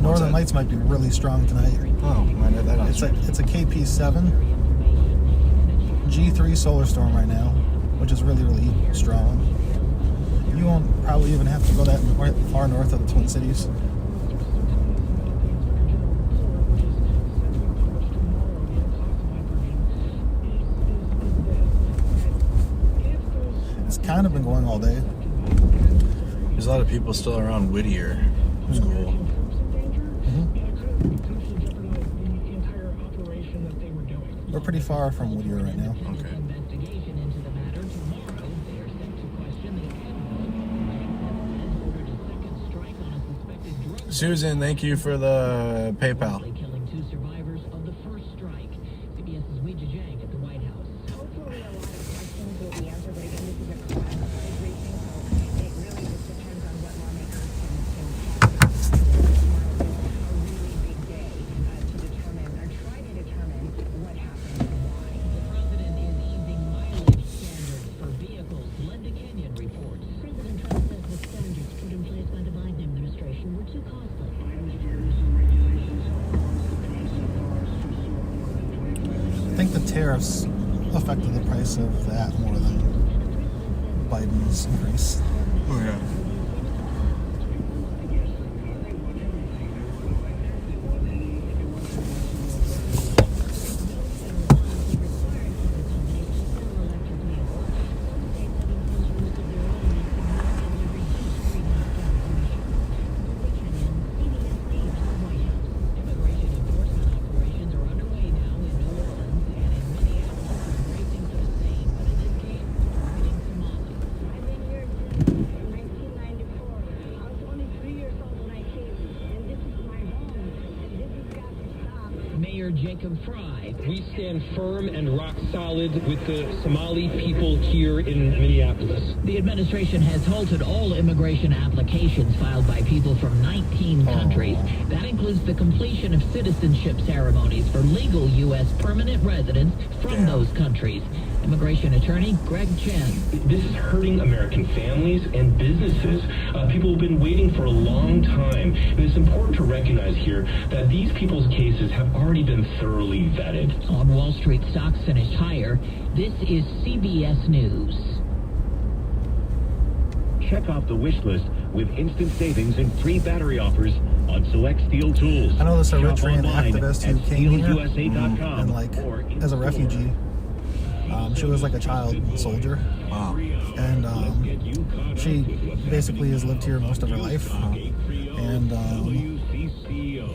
Northern Lights might be really strong tonight. Oh, mine had that on. It's a KP7 G3 solar storm right now, which is really, really strong. You won't probably even have to go that far north of the Twin Cities. It's kind of been going all day. There's a lot of people still around Whittier. School. We're pretty far from Whittier right now. Okay. Susan, thank you for the PayPal. Killing 2 survivors of the first strike. CBS's Weijia Jiang at the White House. Hopefully a lot of questions will be answered, but again, this is a classified briefing, so it really just depends on what lawmakers can talk about. Tomorrow is a really big day to determine, or try to determine what happened tariffs affected the price of that more than Biden's increase. Oh, yeah. Immigration enforcement operations are underway now in New Orleans and in Minneapolis. They're bracing for the same, but in this case, targeting Somali. I've been here since 1994. I was only 3 years old when I came, and this is my home, and this has got to stop. Mayor Jacob Frey. We stand firm and rock solid with the Somali people here in Minneapolis. The administration has halted all immigration applications filed by people from 19 countries. That includes the completion of citizenship ceremonies for legal U.S. permanent residents from those countries. Immigration attorney Greg Chen. This is hurting American families and businesses. People have been waiting for a long time. And it's important to recognize here that these people's cases have already been thoroughly vetted. On Wall Street, stocks finished higher. This is CBS News. Check off the wish list with instant savings and free battery offers on select steel tools. I know this Shop Eritrean online activist at who came here steelusa.com and like or in as a store. refugee. She was like a child soldier. Wow. And she basically has lived here most of her life. And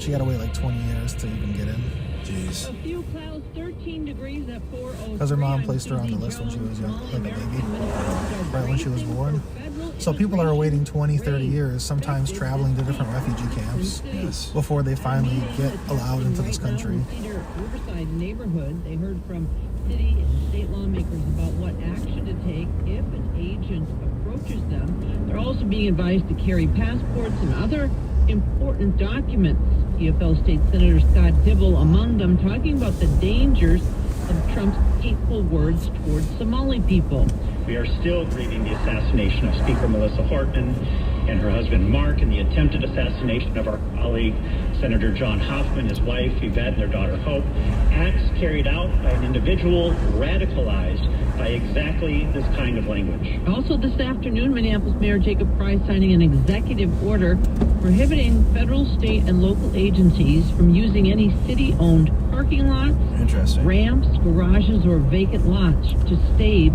she had to wait like 20 years to even get in. Jeez. A few clouds, 13 degrees at 4:03. Because her mom placed her on the list when she was young, like a baby, right when she was born. So people are waiting 20, 30 years, sometimes traveling to different refugee camps Yes. before they finally get allowed into this country. Cedar Riverside neighborhood, they heard from city and state lawmakers about what action to take if an agent approaches them. They're also being advised to carry passports and other important documents. EFL State Senator Scott Dibble among them, talking about the dangers of Trump's hateful words towards Somali people. We are still grieving the assassination of Speaker Melissa Hortman and her husband Mark, and the attempted assassination of our colleague Senator John Hoffman, his wife Yvette, and their daughter Hope. Acts carried out by an individual radicalized by exactly this kind of language. Also this afternoon, Minneapolis Mayor Jacob Frey signing an executive order prohibiting federal, state, and local agencies from using any city-owned parking lots, Interesting. ramps, garages, or vacant lots to stage,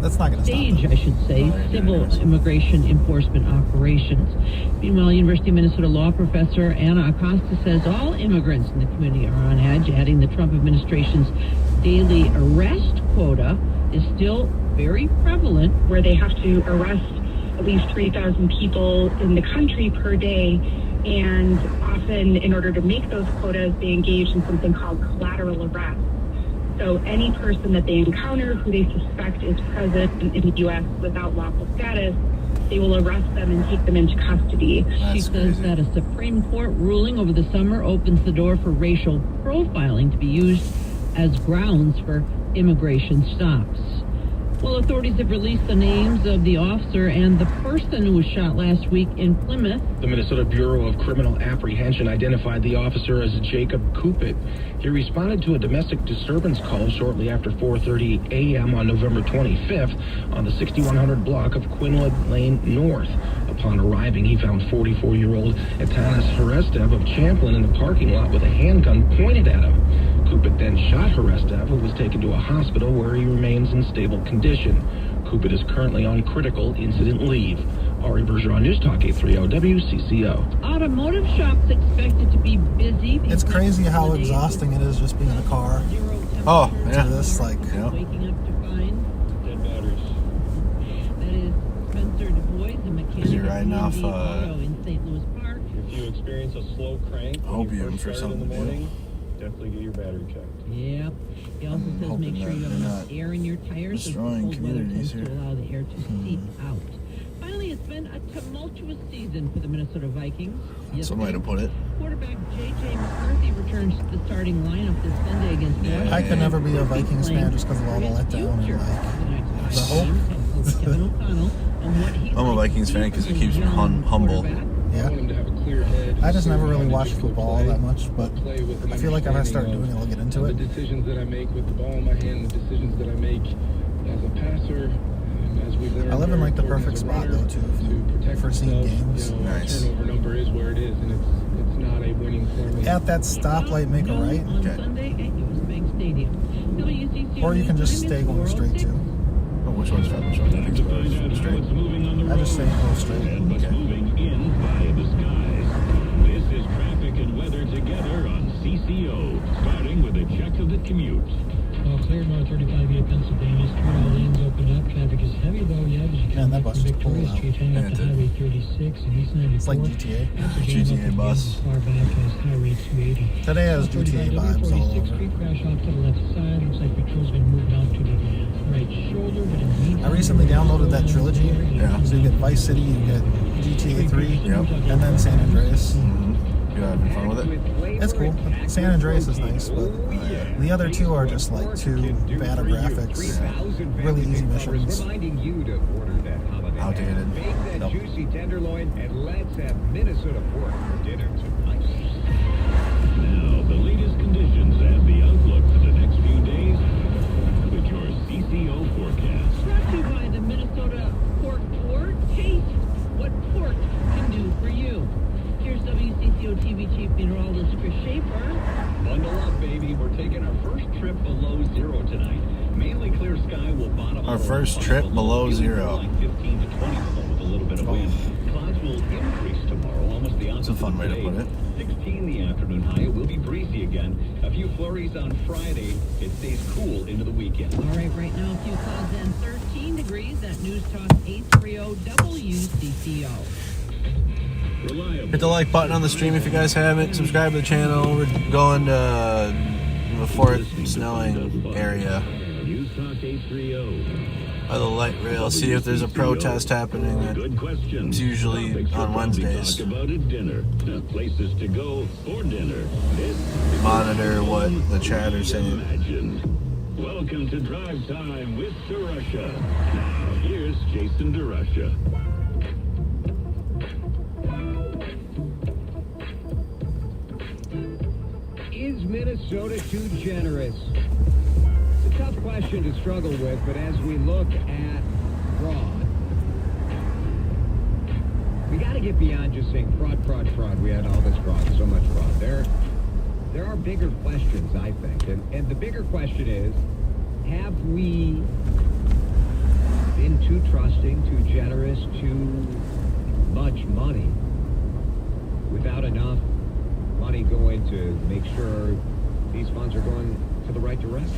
I should say, civil immigration enforcement operations. Meanwhile, University of Minnesota law professor Anna Acosta says all immigrants in the community are on edge, adding the Trump administration's daily arrest quota is still very prevalent. Where they have to arrest at least 3,000 people in the country per day, and often in order to make those quotas, they engage in something called collateral arrest. So any person that they encounter who they suspect is present in the U.S. without lawful status, they will arrest them and take them into custody. She says that a Supreme Court ruling over the summer opens the door for racial profiling to be used as grounds for immigration stops. Well, authorities have released the names of the officer and the person who was shot last week in Plymouth. The Minnesota Bureau of Criminal Apprehension identified the officer as Jacob Kupit. He responded to a domestic disturbance call shortly after 4:30 a.m. on November 25th on the 6100 block of Quinwood Lane North. Upon arriving, he found 44-year-old Etanas Harestev of Champlin in the parking lot with a handgun pointed at him. Kupit then shot Harestev, who was taken to a hospital where he remains in stable condition. Kupit is currently on critical incident leave. Ari Bergeron, News Talk 830 WCCO. Automotive shops expected to be busy. It's crazy how exhausting it is just being in a car. Oh, yeah. To this, like, Waking up to find Dead batteries. that is Spencer Du Bois, a mechanic You're riding at off, B&B Auto in St. Louis Park. If you experience a slow crank when you Opium first for start in the something to do. morning, definitely get your battery checked. Yep. He also says hoping make sure that you have they're enough not air in your tires as the destroying cold weather communities tends to here. allow the air to seep out. Finally, it's been a tumultuous season for the Minnesota Vikings. That's one way to put it. Quarterback J.J. McCarthy returns to the starting lineup this Sunday against Washington. I could never be a Vikings fan just because of all the letdown and like the hope. I'm a Vikings fan because it keeps me humble. Yeah. I want him to have a clear head. I just never really Decision watched to go football play, that much, but play with an I feel like if I start understanding doing it, I'll get into of it. the decisions that I make with the ball in my hand, the decisions that I make as a passer, and as we learn. I live in like the very perfect important spot as a though too, runner, to protect for seeing yourself. games. You know, Nice. Our turnover number is where it is, and it's not a winning formula. At that stoplight, make a right, On Sunday at US Bank Stadium. WCCO or you can just time stay is going straight 4:06. too. Oh, which one's fat? Which one? I think it's both. Straight. I just say go straight. And what's moving in via the skies. This is traffic and weather together on CCO, starting with a check of the commute. All clear north 35 via Pennsylvania. Street, all lanes opened up. Traffic is heavy though, yeah. As you Man, come that back bus from is Victoria cool Street, heading Yeah, up it to did. Highway 36 and East 94. It's like GTA. That's a jam GTA up the bus. as far back as Highway 280. Today has GTA vibes all 46th over. Street crash off to the left side. Looks like patrol's been moved out to the right shoulder, but in the meantime, I recently downloaded that trilogy. Yeah. So you get Vice City, you get GTA 3, Yep. and then San Andreas. You having fun with it? It's cool. San Andreas is nice, but the other two are just like too bad of graphics. Really easy missions. Reminding you to order that holiday. Outdated. Bake that Nope. juicy tenderloin, and let's have Minnesota pork for dinner tonight. Now, the latest conditions and the outlook for the next few days with your CCO forecast. Brought to you by the Minnesota Pork Tour. Taste what pork can do for you. Here's WCCO TV Chief Meteorologist Chris Schaefer. Bundle up, baby. We're taking our first trip below zero tonight. Mainly clear sky will bottom Our out first on trip a below feeling zero. Like 15 to 20 with a little bit of wind. Clouds will increase tomorrow, almost the opposite. That's a fun way to today. put it. 16 the afternoon high. It will be breezy again. A few flurries on Friday. It stays cool into the weekend. All right, right now, a few clouds and 13 degrees at News Talk 830 WCCO. Reliable. Hit the like button on the stream if you guys haven't. Subscribe to the channel. We're going to the Fort Snelling area News Talk 830. by the light rail. See if there's a protest happening. Good question. It's usually Topics we'll on probably Wednesdays. Talk about at dinner. Places to go for dinner. This is Monitor what the chat are saying. Imagine. Welcome to Drive Time with DeRusha. Now, here's Jason DeRusha. Is Minnesota too generous? It's a tough question to struggle with, but as we look at fraud, we got to get beyond just saying fraud, fraud, fraud. We had all this fraud, so much fraud. There are bigger questions, I think, and the bigger question is, have we been too trusting, too generous, too much money without enough money going to make sure these funds are going to the right direction?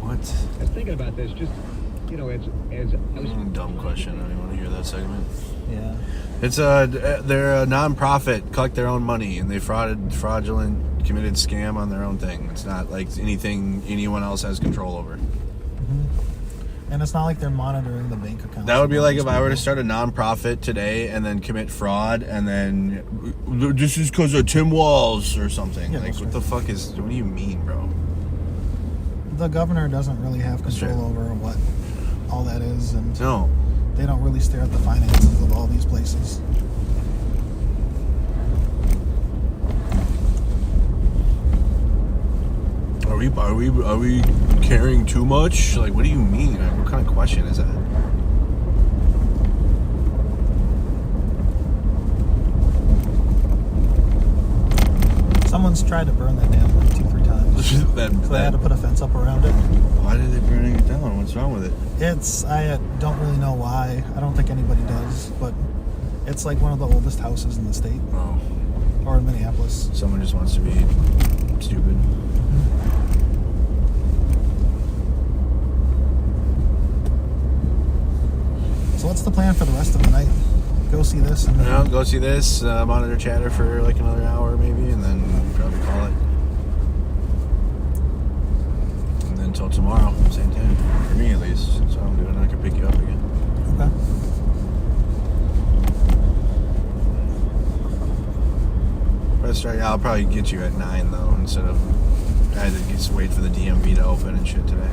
What? I was thinking about this just, you know, as I was... Dumb question. I don't even want to hear that segment. Yeah. It's they're a non-profit, collect their own money, and they fraudulent, committed scam on their own thing. It's not like anything anyone else has control over. And it's not like they're monitoring the bank account. That would be like if I were to start a non-profit today and then commit fraud, and then this is because of Tim Walz or something. Yeah, like, that's what the fuck is? What do you mean, bro? The governor doesn't really have control over what all that is, and No. they don't really stare at the finances of all these places. Are we caring too much? Like, what do you mean? What kind of question is that? Someone's tried to burn that dam like 2-3 times. So they had to put a fence up around it. Why did they burning it down? What's wrong with it? I don't really know why. I don't think anybody does, but it's like one of the oldest houses in the state. Oh. Or in Minneapolis. Someone just wants to be stupid. So what's the plan for the rest of the night? Go see this and then... Go see this, monitor chatter for like another hour maybe, and then probably call it. And then until tomorrow, same time. For me at least. So I'm doing, I can pick you up again. Okay. I'll probably get you at 9 though, instead of I had to just wait for the DMV to open and shit today.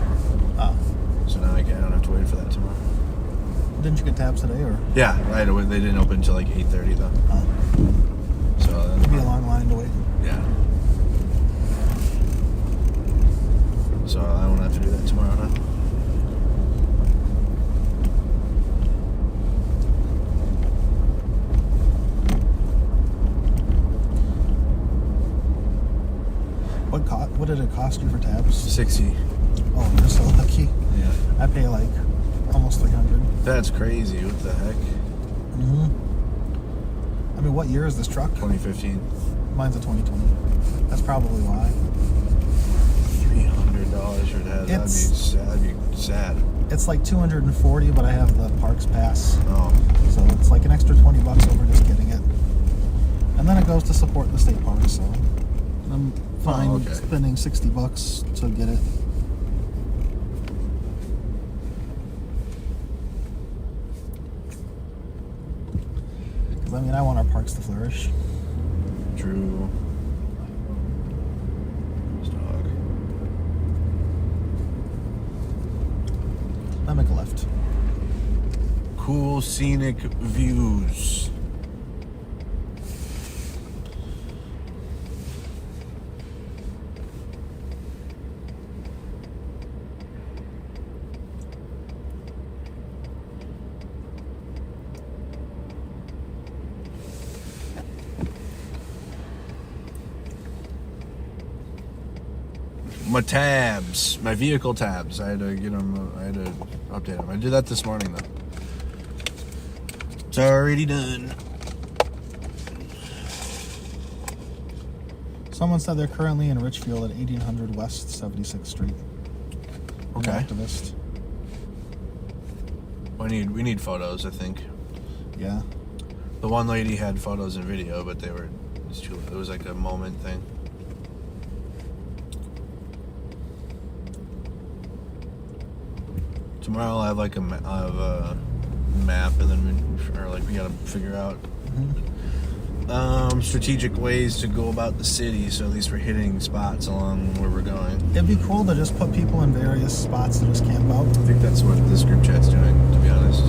Oh. So now I don't have to wait for that tomorrow. Didn't you get tabs today or? Yeah, right. They didn't open until like 8:30 though. Oh. It'd be a long line to wait. Yeah. So I won't have to do that tomorrow now. What did it cost you for tabs? 60. Oh, you're so lucky. Yeah. I pay like almost 300. That's crazy. What the heck? Mm-hmm. I mean, what year is this truck? 2015. Mine's a 2020. That's probably why. $300 for that. That'd be sad. It's like 240, but I have the Parks Pass. Oh. So it's like an extra $20 over just getting it. And then it goes to support the state parks, so I'm fine spending $60 to get it. Because I mean, I want our parks to flourish. True. Dog. I make a left. Cool scenic views. My tabs, my vehicle tabs. I had to get them. I had to update them. I did that this morning though. It's already done. Someone said they're currently in Richfield at 1800 West 76th Street. Okay. An activist. We need photos, I think. Yeah. The one lady had photos and video, but it was like a moment thing. Tomorrow I'll have like a map, and then we gotta figure out strategic ways to go about the city. So at least we're hitting spots along where we're going. It'd be cool to just put people in various spots to just camp out. I think that's what this group chat's doing. To be honest,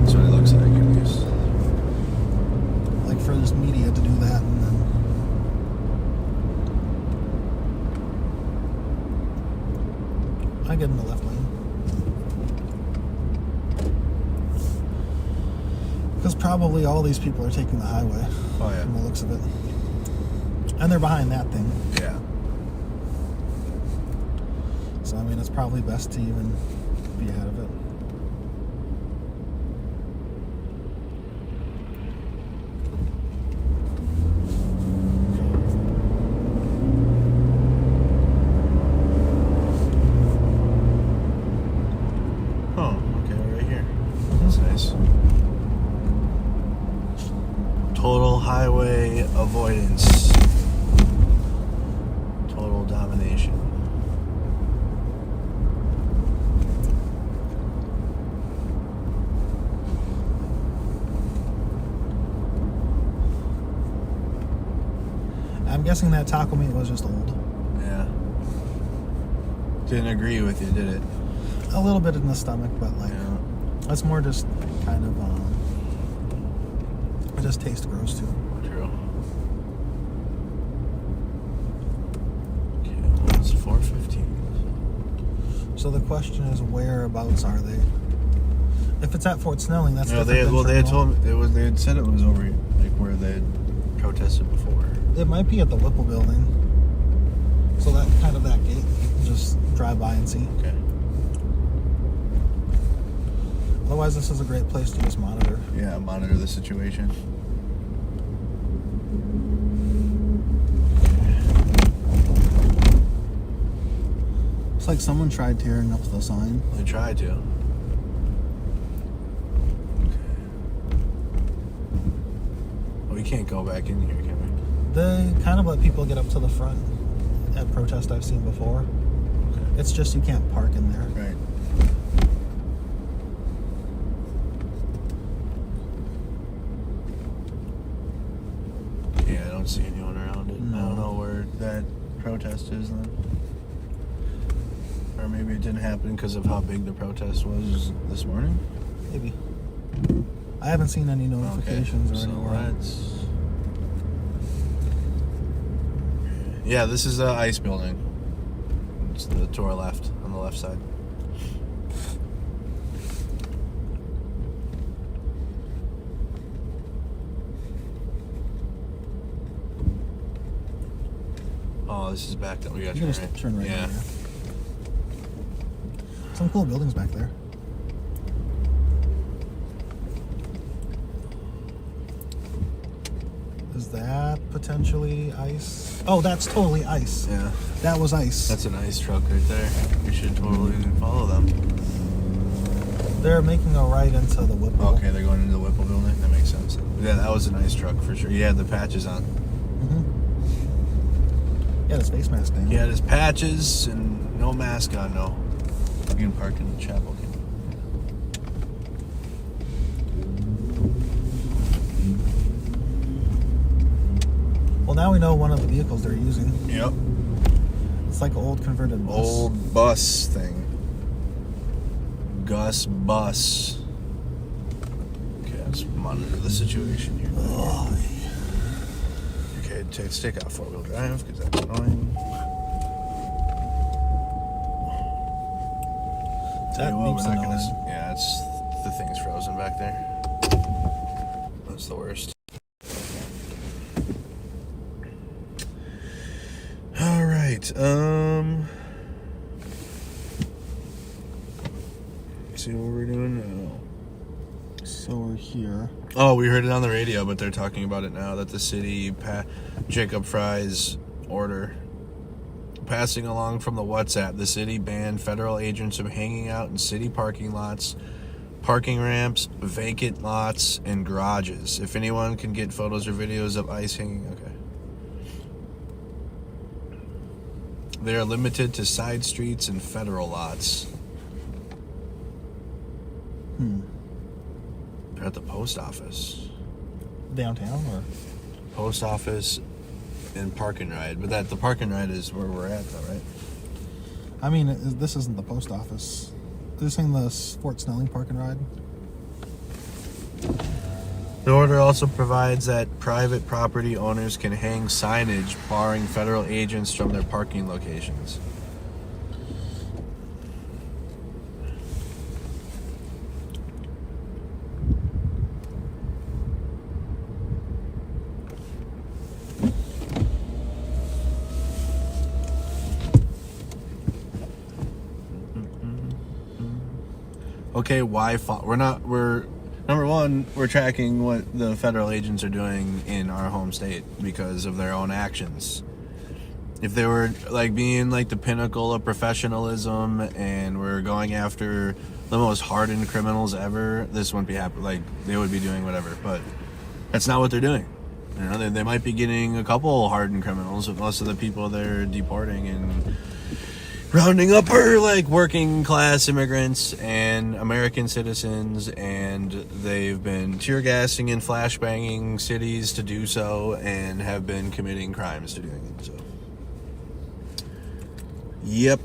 that's what it looks like at least. Like for this media to do that, and then I get in the left lane. Because probably all these people are taking the highway. Oh, yeah. From the looks of it. And they're behind that thing. Yeah. So, I mean, it's probably best to even be ahead of it. Oh, okay, right here. That's nice. Total highway avoidance. Total domination. I'm guessing that taco meat was just old. Yeah. Didn't agree with you, did it? A little bit in the stomach, but like, that's more just kind of, it just tastes gross too. True. Okay, well, it's 4:15. So the question is, whereabouts are they? If it's at Fort Snelling, that's No, different than they had Terminal. told me they had said it was over like where they had protested before. It might be at the Whipple building. So that kind of that gate, just drive by and see. Okay. Otherwise, this is a great place to just monitor. Yeah, monitor the situation. It's like someone tried tearing up the sign. They tried to. Well, we can't go back in here, can we? They kind of let people get up to the front at protest I've seen before. Okay. It's just you can't park in there. Right. Yeah, I don't see anyone around it. No. I don't know where that protest is then. Or maybe it didn't happen because of how big the protest was this morning? Maybe. I haven't seen any notifications or so anywhere. Yeah, this is the ICE building. It's to our left, on the left side. Oh, this is backed up. We got to turn right. Yeah. Here. Some cool buildings back there. Is that potentially ICE? Oh, that's totally ICE. Yeah. That was ICE. That's an ICE truck right there. We should totally follow them. They're making a right into the Whipple. Okay, they're going into the Whipple building. That makes sense. Yeah, that was an ICE truck for sure. He had the patches on. He had his face mask down. He had his patches and no mask on, no. You can park in the chapel. Well, now we know one of the vehicles they're using. Yep. It's like an old converted bus. Old bus thing. Gus bus. Okay, let's monitor the situation here. Okay, let's take out four-wheel drive because that's annoying. That beep's annoying. Yeah, it's the thing's frozen back there. That's the worst. All right. See what we're doing now. So we're here. Oh, we heard it on the radio, but they're talking about it now that the city Jacob Frey's order passing along from the WhatsApp. The city banned federal agents from hanging out in city parking lots, parking ramps, vacant lots, and garages. If anyone can get photos or videos of ICE hanging, okay. They are limited to side streets and federal lots. They're at the post office. Downtown or? Post office and park and ride. But the park and ride is where we're at though, right? I mean, this isn't the post office. This ain't the Fort Snelling park and ride. The order also provides that private property owners can hang signage barring federal agents from their parking locations. Okay, Wi-Fi. We're number one, we're tracking what the federal agents are doing in our home state because of their own actions. If they were like being like the pinnacle of professionalism and we're going after the most hardened criminals ever, this wouldn't be happening. Like they would be doing whatever, but that's not what they're doing. You know, they might be getting a couple hardened criminals, but most of the people they're deporting and rounding up are like working class immigrants and American citizens, and they've been tear gassing and flashbanging cities to do so and have been committing crimes to doing it. So, yep.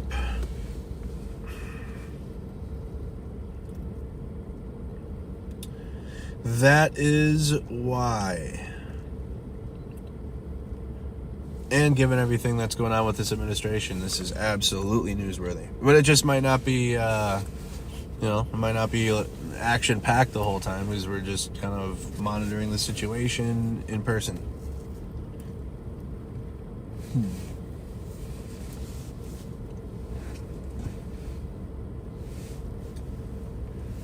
That is why. And given everything that's going on with this administration, this is absolutely newsworthy. But it just might not be, it might not be action-packed the whole time because we're just kind of monitoring the situation in person.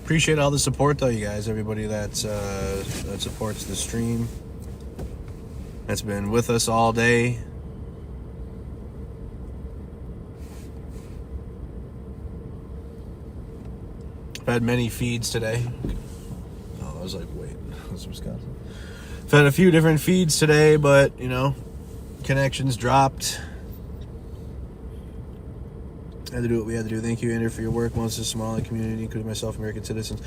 Appreciate all the support, though, you guys. Everybody that supports the stream, that's been with us all day. I've had many feeds today. Oh, I was like, wait, that's Wisconsin. I've had a few different feeds today, but, connections dropped. Had to do what we had to do. Thank you, Andrew, for your work. Most of the Somali community, including myself, American citizens,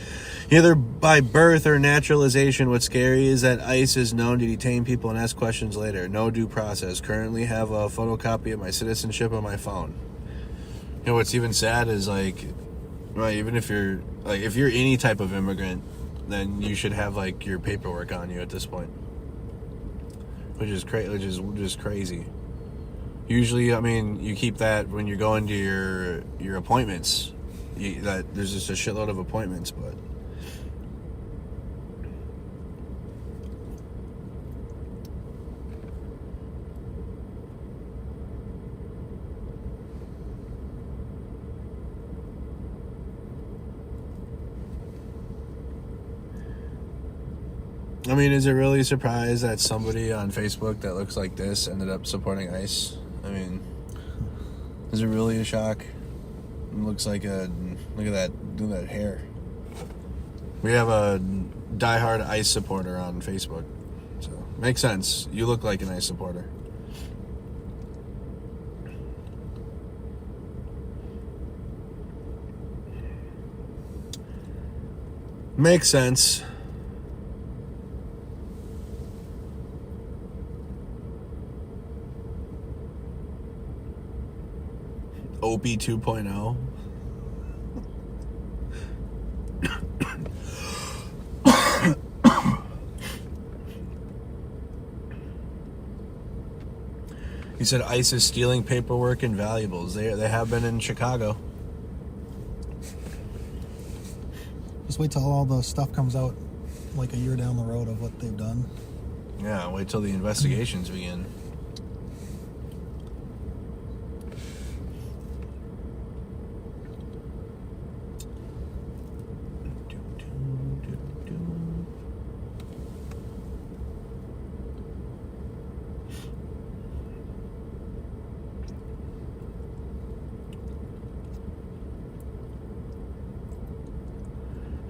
either by birth or naturalization. What's scary is that ICE is known to detain people and ask questions later. No due process. Currently have a photocopy of my citizenship on my phone. What's even sad is right, even if you're any type of immigrant, then you should have your paperwork on you at this point, which is just crazy. Usually, I mean, you keep that when you're going to your appointments. There's just a shitload of appointments, but I mean, is it really a surprise that somebody on Facebook that looks like this ended up supporting ICE? I mean, is it really a shock? It looks like look at that hair. We have a diehard ICE supporter on Facebook, so makes sense. You look like an ICE supporter. Makes sense. Opie 2.0. He said ICE is stealing paperwork and valuables. They have been in Chicago. Just wait till all the stuff comes out like a year down the road of what they've done. Yeah, wait till the investigations begin.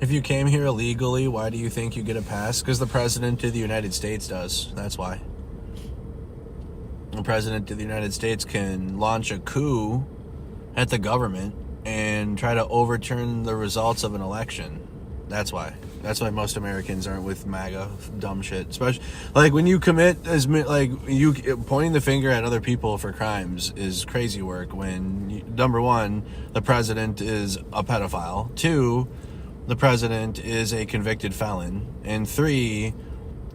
If you came here illegally, why do you think you get a pass? Because the President of the United States does. That's why. The President of the United States can launch a coup at the government and try to overturn the results of an election. That's why. That's why most Americans aren't with MAGA dumb shit. Especially, like, when you commit, you pointing the finger at other people for crimes is crazy work when, number one, the President is a pedophile. Two, the president is a convicted felon, and three,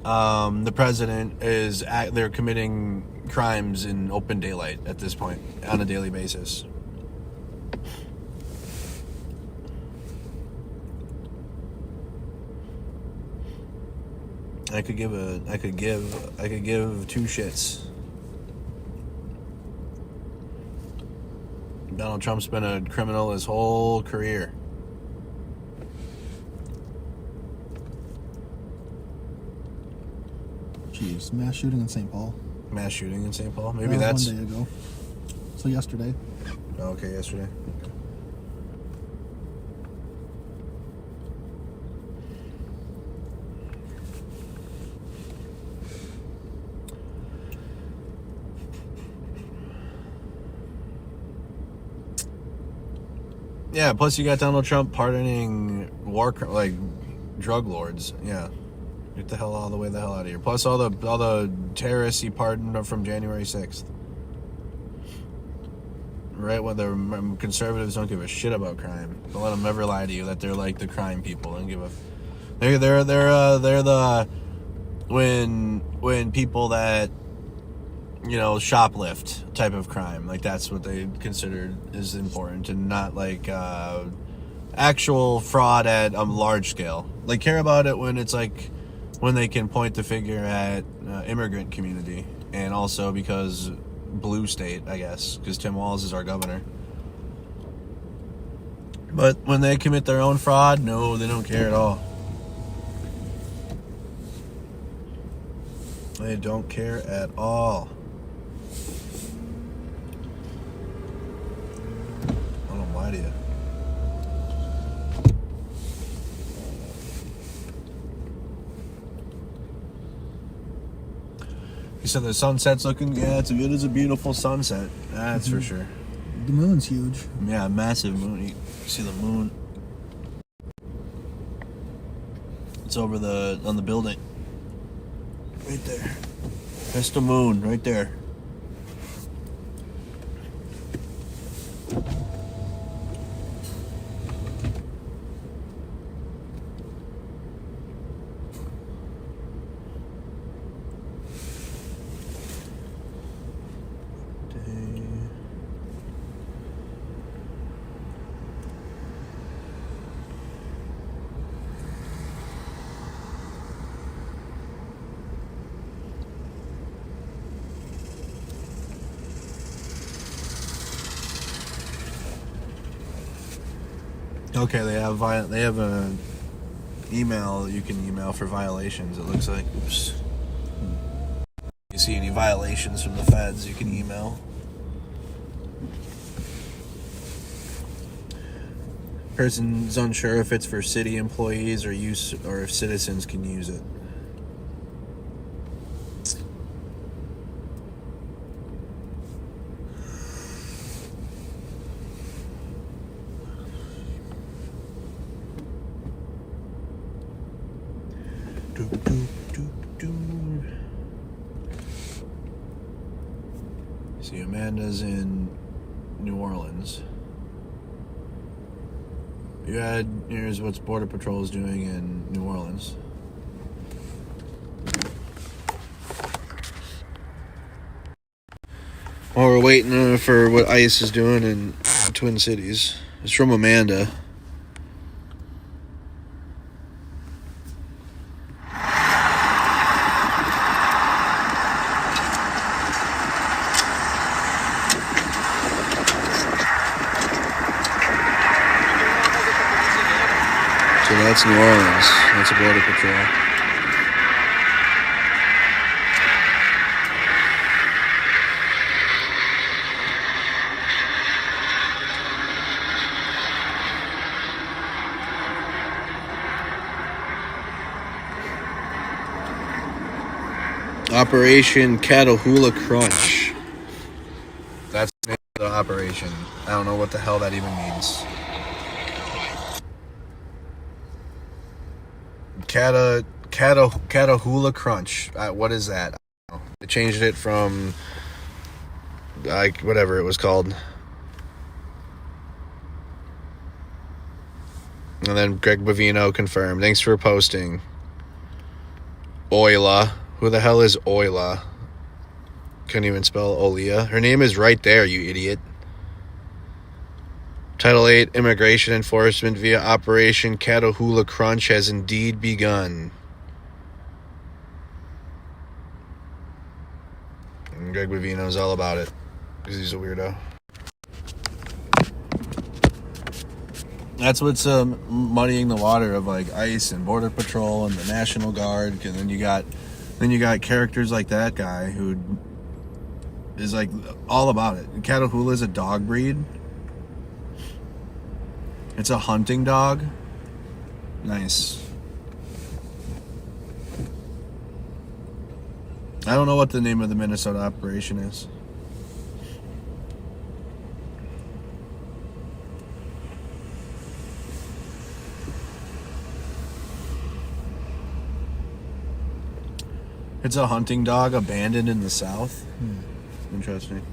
the president they're committing crimes in open daylight at this point on a daily basis. I could give two shits. Donald Trump's been a criminal his whole career. Jeez, mass shooting in St. Paul. Mass shooting in St. Paul? Maybe that was that's... 1 day ago. So yesterday. Oh, okay, yesterday. Okay. Yeah, plus you got Donald Trump pardoning drug lords. Yeah. Get the hell out of here. Plus all the terrorists he pardoned from January 6th. Right, when the conservatives don't give a shit about crime. Don't let them ever lie to you that they're like the crime people. Don't give a. They're the when people that shoplift type of crime, like that's what they consider is important, and not like actual fraud at a large scale. Like care about it when it's like when they can point the finger at immigrant community, and also because blue state, I guess, because Tim Walz is our governor. But when they commit their own fraud, no, they don't care at all. They don't care at all. I don't lie to you. You said the sunset's looking, yeah, it is a beautiful sunset. That's for sure. The moon's huge. Yeah, massive moon. You see the moon. It's over on the building. Right there. That's the moon, right there. Okay, they have a email you can email for violations. It looks like. Oops. You see any violations from the feds? You can email. Person's unsure if it's for city employees or if citizens can use it. See, Amanda's in New Orleans. Here's what Border Patrol is doing in New Orleans. While we're waiting for what ICE is doing in Twin Cities. It's from Amanda. So that's New Orleans. That's a Border Patrol. Operation Catahoula Crunch. That's the name of the operation. I don't know what the hell that even means. Catahoula Crunch. What is that? I don't know. They changed it from whatever it was called. And then Greg Bavino confirmed. Thanks for posting. Oila. Who the hell is Oila? Couldn't even spell Olia. Her name is right there, you idiot. Title 8 Immigration Enforcement via Operation Catahoula Crunch has indeed begun. And Greg Bavino knows all about it because he's a weirdo. That's what's muddying the water of like ICE and Border Patrol and the National Guard, and then you got characters like that guy who is like all about it. Catahoula is a dog breed. It's a hunting dog. Nice. I don't know what the name of the Minnesota operation is. It's a hunting dog abandoned in the South. Interesting.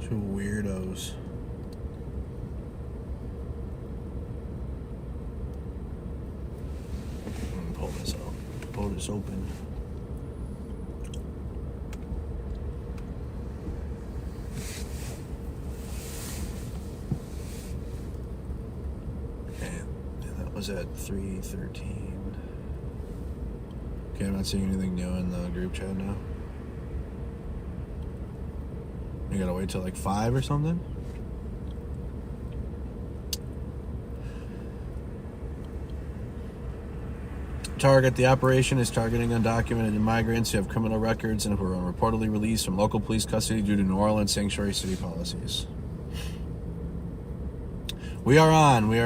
Two weirdos. Pull this out. Pull this open. Okay, that was at 3:13. Okay, I'm not seeing anything new in the group chat now. You gotta wait till like 5 or something? Target. The operation is targeting undocumented migrants who have criminal records and who are reportedly released from local police custody due to New Orleans sanctuary city policies. We are on. We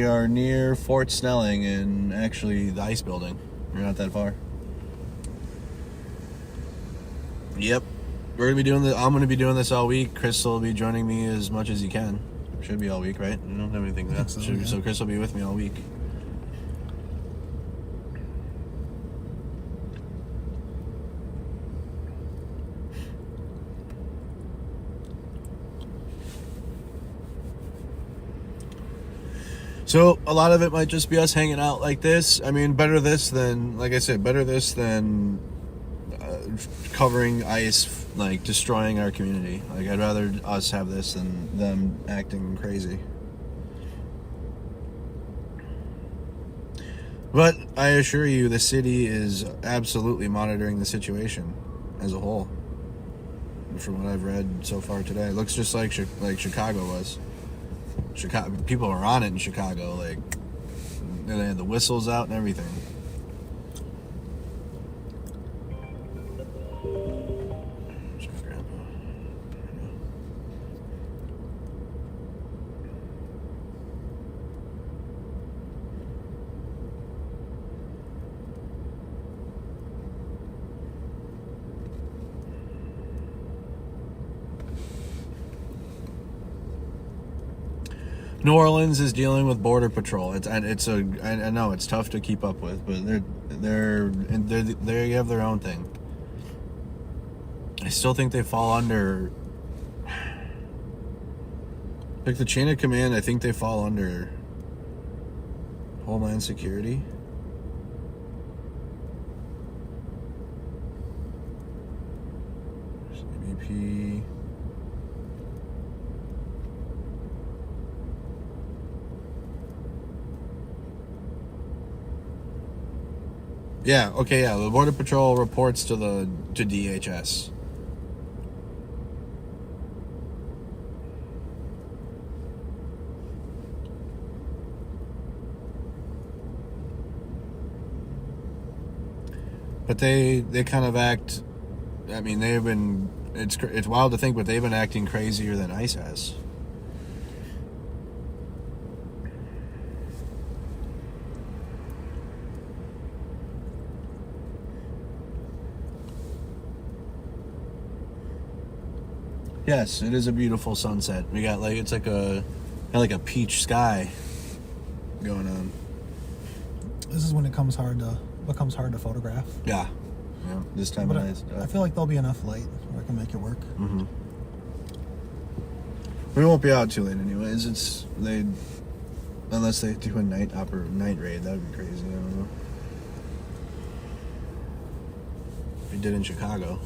are near Fort Snelling and actually the ICE building. We're not that far. Yep. We're gonna be doing this. I'm gonna be doing this all week. Chris will be joining me as much as he can. Should be all week, right? I don't have anything left. So Chris will be with me all week. So a lot of it might just be us hanging out like this. I mean, better this than, like I said, better this than covering ICE, like destroying our community. Like, I'd rather us have this than them acting crazy. But I assure you, the city is absolutely monitoring the situation as a whole. From what I've read so far today, it looks just like Chicago was. Chicago people are on it in Chicago. Like, they had the whistles out and everything. New Orleans is dealing with border patrol. I know it's tough to keep up with, but they have their own thing. I still think they fall under, like, the chain of command. I think they fall under Homeland Security. CBP. Yeah, okay, yeah. The Border Patrol reports to DHS. But they kind of act, I mean, they've been, it's wild to think, but they've been acting crazier than ICE has. Yes, it is a beautiful sunset. We got it's like a peach sky going on. This is when it becomes hard to photograph. Yeah, this time of night. I feel like there'll be enough light where I can make it work. Mm-hmm. We won't be out too late, anyways. Unless they do a night raid, that would be crazy. I don't know. We did in Chicago.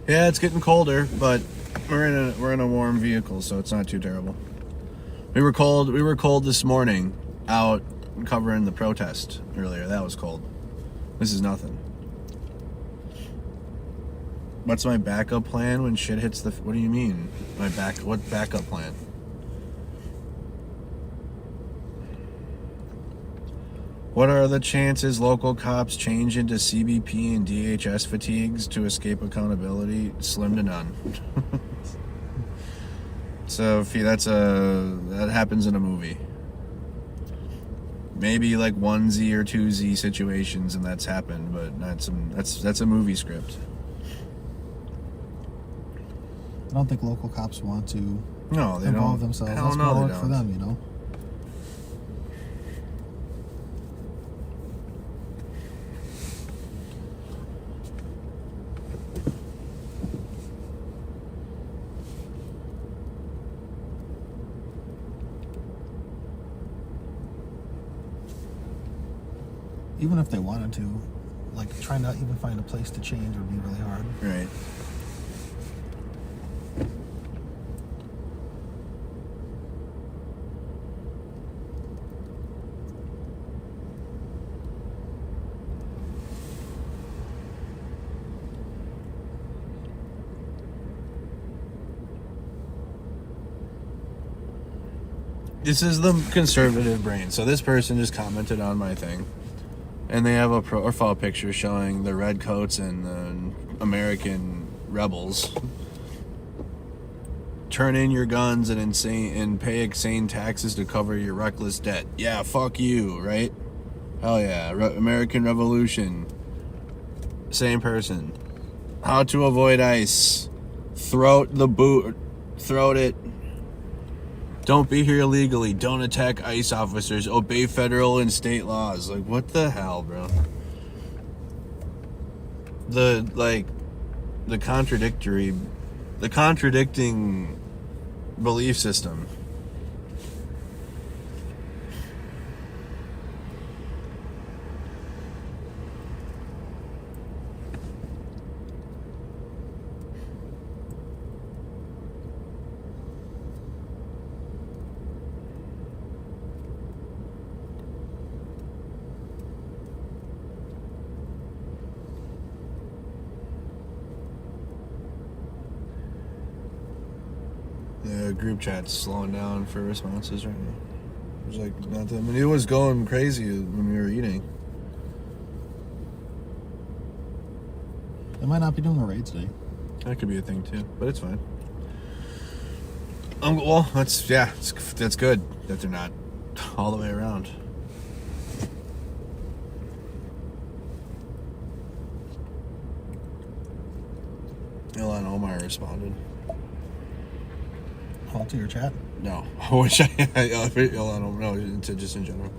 Yeah, it's getting colder, but we're in a warm vehicle, so it's not too terrible. We were cold this morning out covering the protest earlier. That was cold. This is nothing. What's my backup plan when shit hits the... What do you mean? What backup plan? What are the chances local cops change into CBP and DHS fatigues to escape accountability? Slim to none. So that happens in a movie. Maybe like 1Z or 2Z situations, and that's happened, but that's a movie script. I don't think local cops want to don't. involve themselves. Hell That's no, more they work for don't. them, you know. Even if they wanted to, like, trying to even find a place to change would be really hard. Right. This is the conservative brain. So this person just commented on my thing. And they have a profile picture showing the red coats and the American rebels. Turn in your guns and pay insane taxes to cover your reckless debt. Yeah, fuck you, right? Hell yeah. American Revolution. Same person. How to avoid ICE. Throat the boot. Throat it. Don't be here illegally. Don't attack ICE officers. Obey federal and state laws. Like, what the hell, bro? The contradicting belief system. The group chat's slowing down for responses right now. It was like nothing. I mean, it was going crazy when we were eating. They might not be doing a raid today. That could be a thing too, but it's fine. Well, that's good that they're not all the way around. Ilhan Omar responded. All to your chat? No. I wish I Ilhan Omar. No, just in general.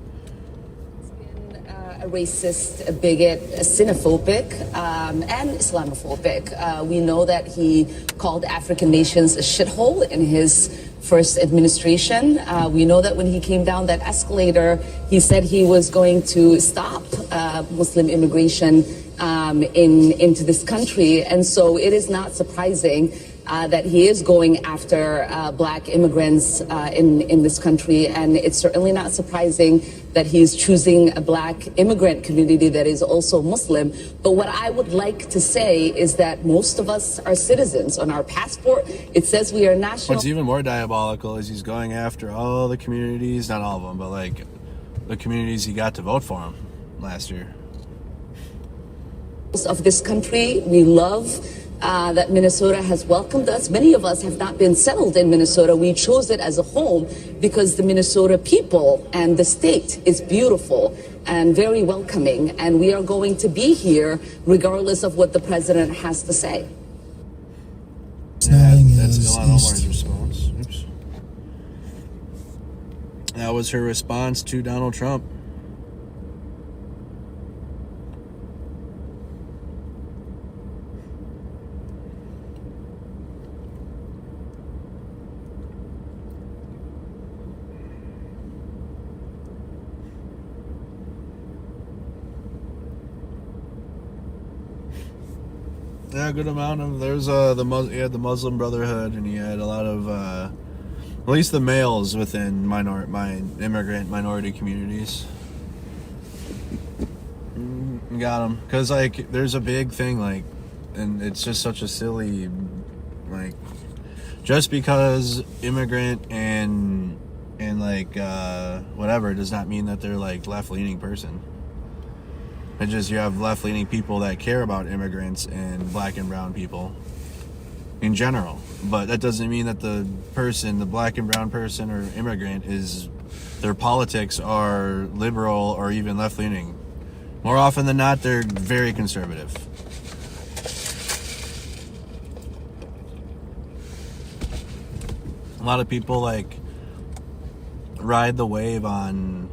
A racist, a bigot, a xenophobic, and Islamophobic. We know that he called African nations a shithole in his first administration. We know that when he came down that escalator, he said he was going to stop Muslim immigration into this country. And so it is not surprising that he is going after black immigrants in this country. And it's certainly not surprising that he's choosing a black immigrant community that is also Muslim. But what I would like to say is that most of us are citizens. On our passport, it says we are national. What's even more diabolical is he's going after all the communities, not all of them, but like the communities he got to vote for him last year. Of this country, we love that Minnesota has welcomed us. Many of us have not been settled in Minnesota. We chose it as a home because the Minnesota people and the state is beautiful and very welcoming, and we are going to be here regardless of what the president has to say. That's Ilhan Omar's response. Oops. That was her response to Donald Trump. Yeah, a good amount of. There's he had the Muslim Brotherhood, and he had a lot of at least the males within immigrant minority communities. Got them because like there's a big thing like, and it's just such a silly like, just because immigrant and like whatever does not mean that they're like left-leaning person. It's just you have left-leaning people that care about immigrants and black and brown people in general. But that doesn't mean that the black and brown person or immigrant their politics are liberal or even left-leaning. More often than not, they're very conservative. A lot of people like ride the wave on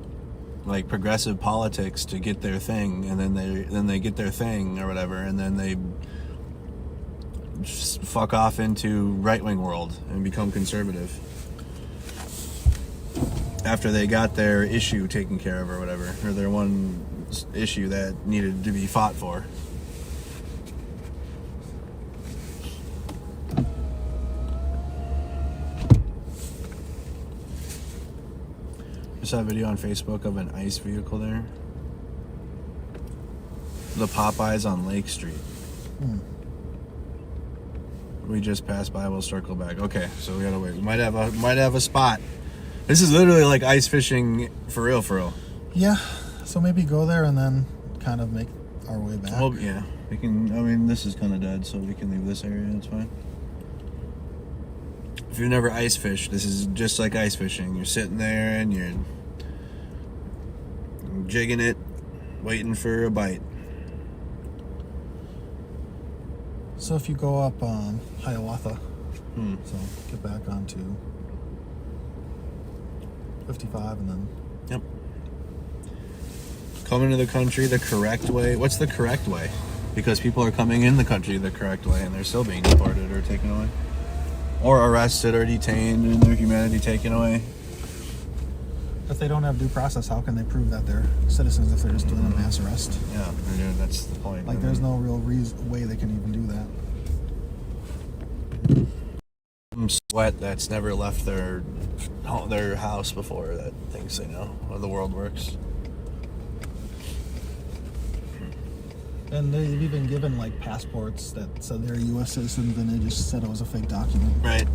like progressive politics to get their thing, and then they get their thing or whatever, and then they just fuck off into right-wing world and become conservative after they got their issue taken care of or whatever, or their one issue that needed to be fought for. I saw a video on Facebook of an ICE vehicle there. The Popeyes on Lake Street. We just passed by. We'll circle back. Okay, so we gotta wait. We might have a spot. This is literally like ice fishing for real. Yeah. So maybe go there and then kind of make our way back. Well, yeah. We can. I mean, this is kind of dead, so we can leave this area. It's fine. If you've never ice fished, this is just like ice fishing. You're sitting there and you're jigging it, waiting for a bite. So if you go up Hiawatha, Hmm. so get back onto 55 and then... Yep. Come into the country the correct way. What's the correct way? Because people are coming in the country the correct way and they're still being deported or taken away. Or arrested or detained and their humanity taken away. If they don't have due process, how can they prove that they're citizens if they're just doing a mass arrest? Yeah, that's the point. Like, there's no real way they can even do that. Sweat that's never left their house before that thinks they know how the world works. And they've even given, like, passports that said they're U.S. citizens, and they just said it was a fake document. Right.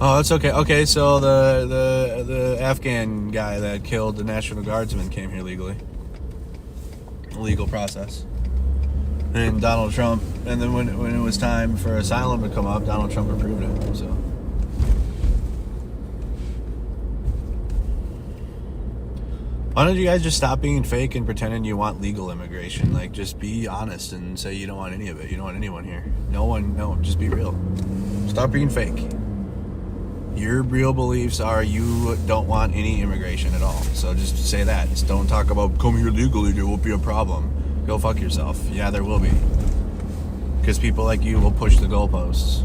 Oh, that's okay. Okay, so the Afghan guy that killed the National Guardsman came here legally. Legal process. And Donald Trump, and then when it was time for asylum to come up, Donald Trump approved it, so. Why don't you guys just stop being fake and pretending you want legal immigration? Like, just be honest and say you don't want any of it. You don't want anyone here. No, just be real. Stop being fake. Your real beliefs are you don't want any immigration at all. So just say that. Just don't talk about come here legally, there won't be a problem. Go fuck yourself. Yeah, there will be. Because people like you will push the goalposts.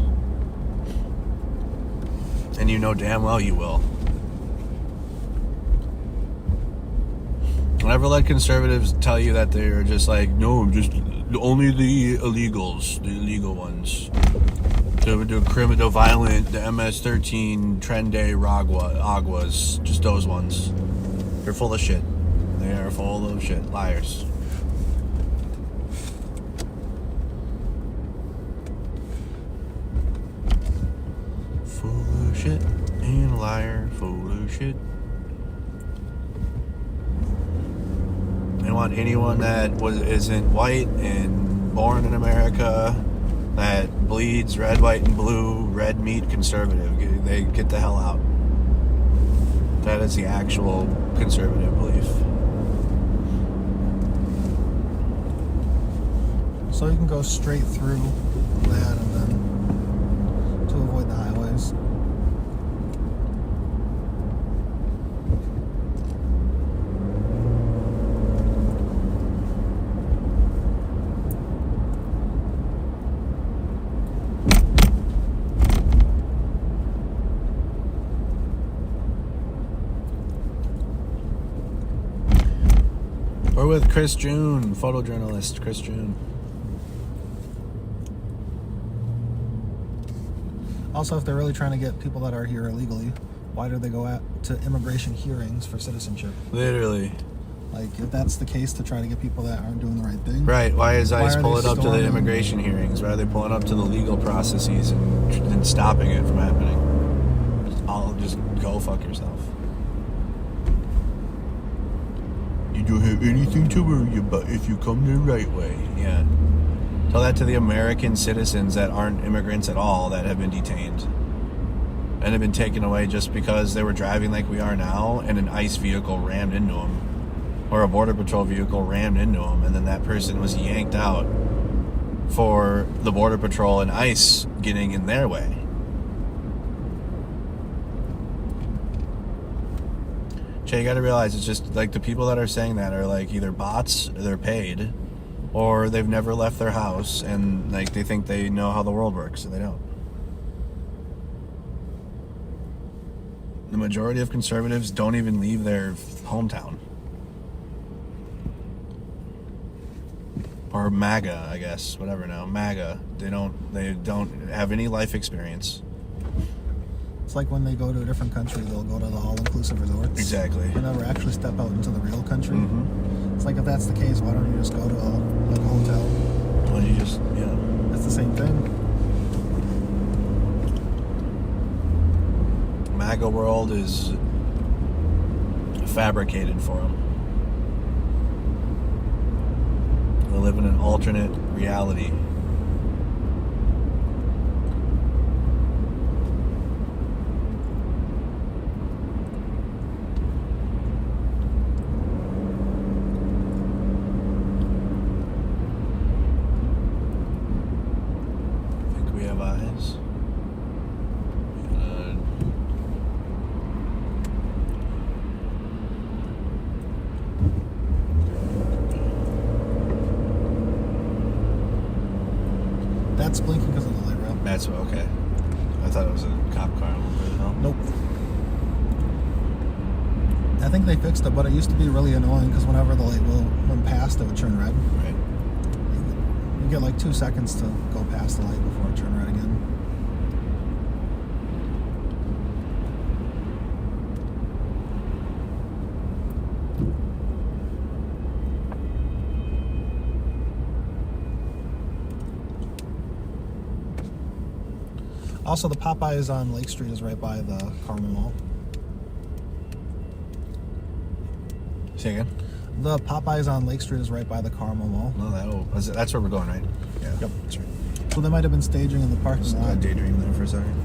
And you know damn well you will. Never let conservatives tell you that they're just like, no, just only the illegals, the illegal ones. The violent, the MS-13, Trende, Aguas, just those ones. They're full of shit. They are full of shit. Liars. Full of shit and a liar, full of shit. They want anyone that isn't white and born in America, that bleeds red, white, and blue, red meat conservative. They get the hell out. That is the actual conservative belief. So you can go straight through that and then to avoid the highways. We're with Chris June, photojournalist Chris June. Also, if they're really trying to get people that are here illegally, why do they go to immigration hearings for citizenship? Literally. Like, if that's the case, to try to get people that aren't doing the right thing. Right. Why is ICE are pulling they up to the storming? immigration hearings? Why are they pulling up to the legal processes and stopping it from happening? I'll just go fuck yourself. You don't have anything to worry about if you come the right way. Yeah. Tell that to the American citizens that aren't immigrants at all that have been detained and have been taken away just because they were driving like we are now and an ICE vehicle rammed into them or a Border Patrol vehicle rammed into them, and then that person was yanked out for the Border Patrol and ICE getting in their way. Jay, you gotta realize it's just like the people that are saying that are like either bots, or they're paid, or they've never left their house and like they think they know how the world works and they don't. The majority of conservatives don't even leave their hometown. Or MAGA, I guess, whatever now. MAGA. They don't have any life experience. It's like when they go to a different country, they'll go to the all-inclusive resorts. Exactly. They never actually step out into the real country. Mm-hmm. It's like, if that's the case, why don't you just go to a hotel? Why don't you just, yeah. It's the same thing. MAGA world is fabricated for them. They live in an alternate reality. It's blinking because of the light rail. That's okay. I thought it was a cop car. Nope. I think they fixed it, but it used to be really annoying because whenever the light went past, it would turn red. Right. You get like 2 seconds to go past the light before it turned red again. Also, the Popeyes on Lake Street is right by the Carmel Mall. Say again? The Popeyes on Lake Street is right by the Carmel Mall. No, that's where we're going, right? Yeah. Yep. That's right. So they might have been staging in the parking Just lot. daydream there for a second.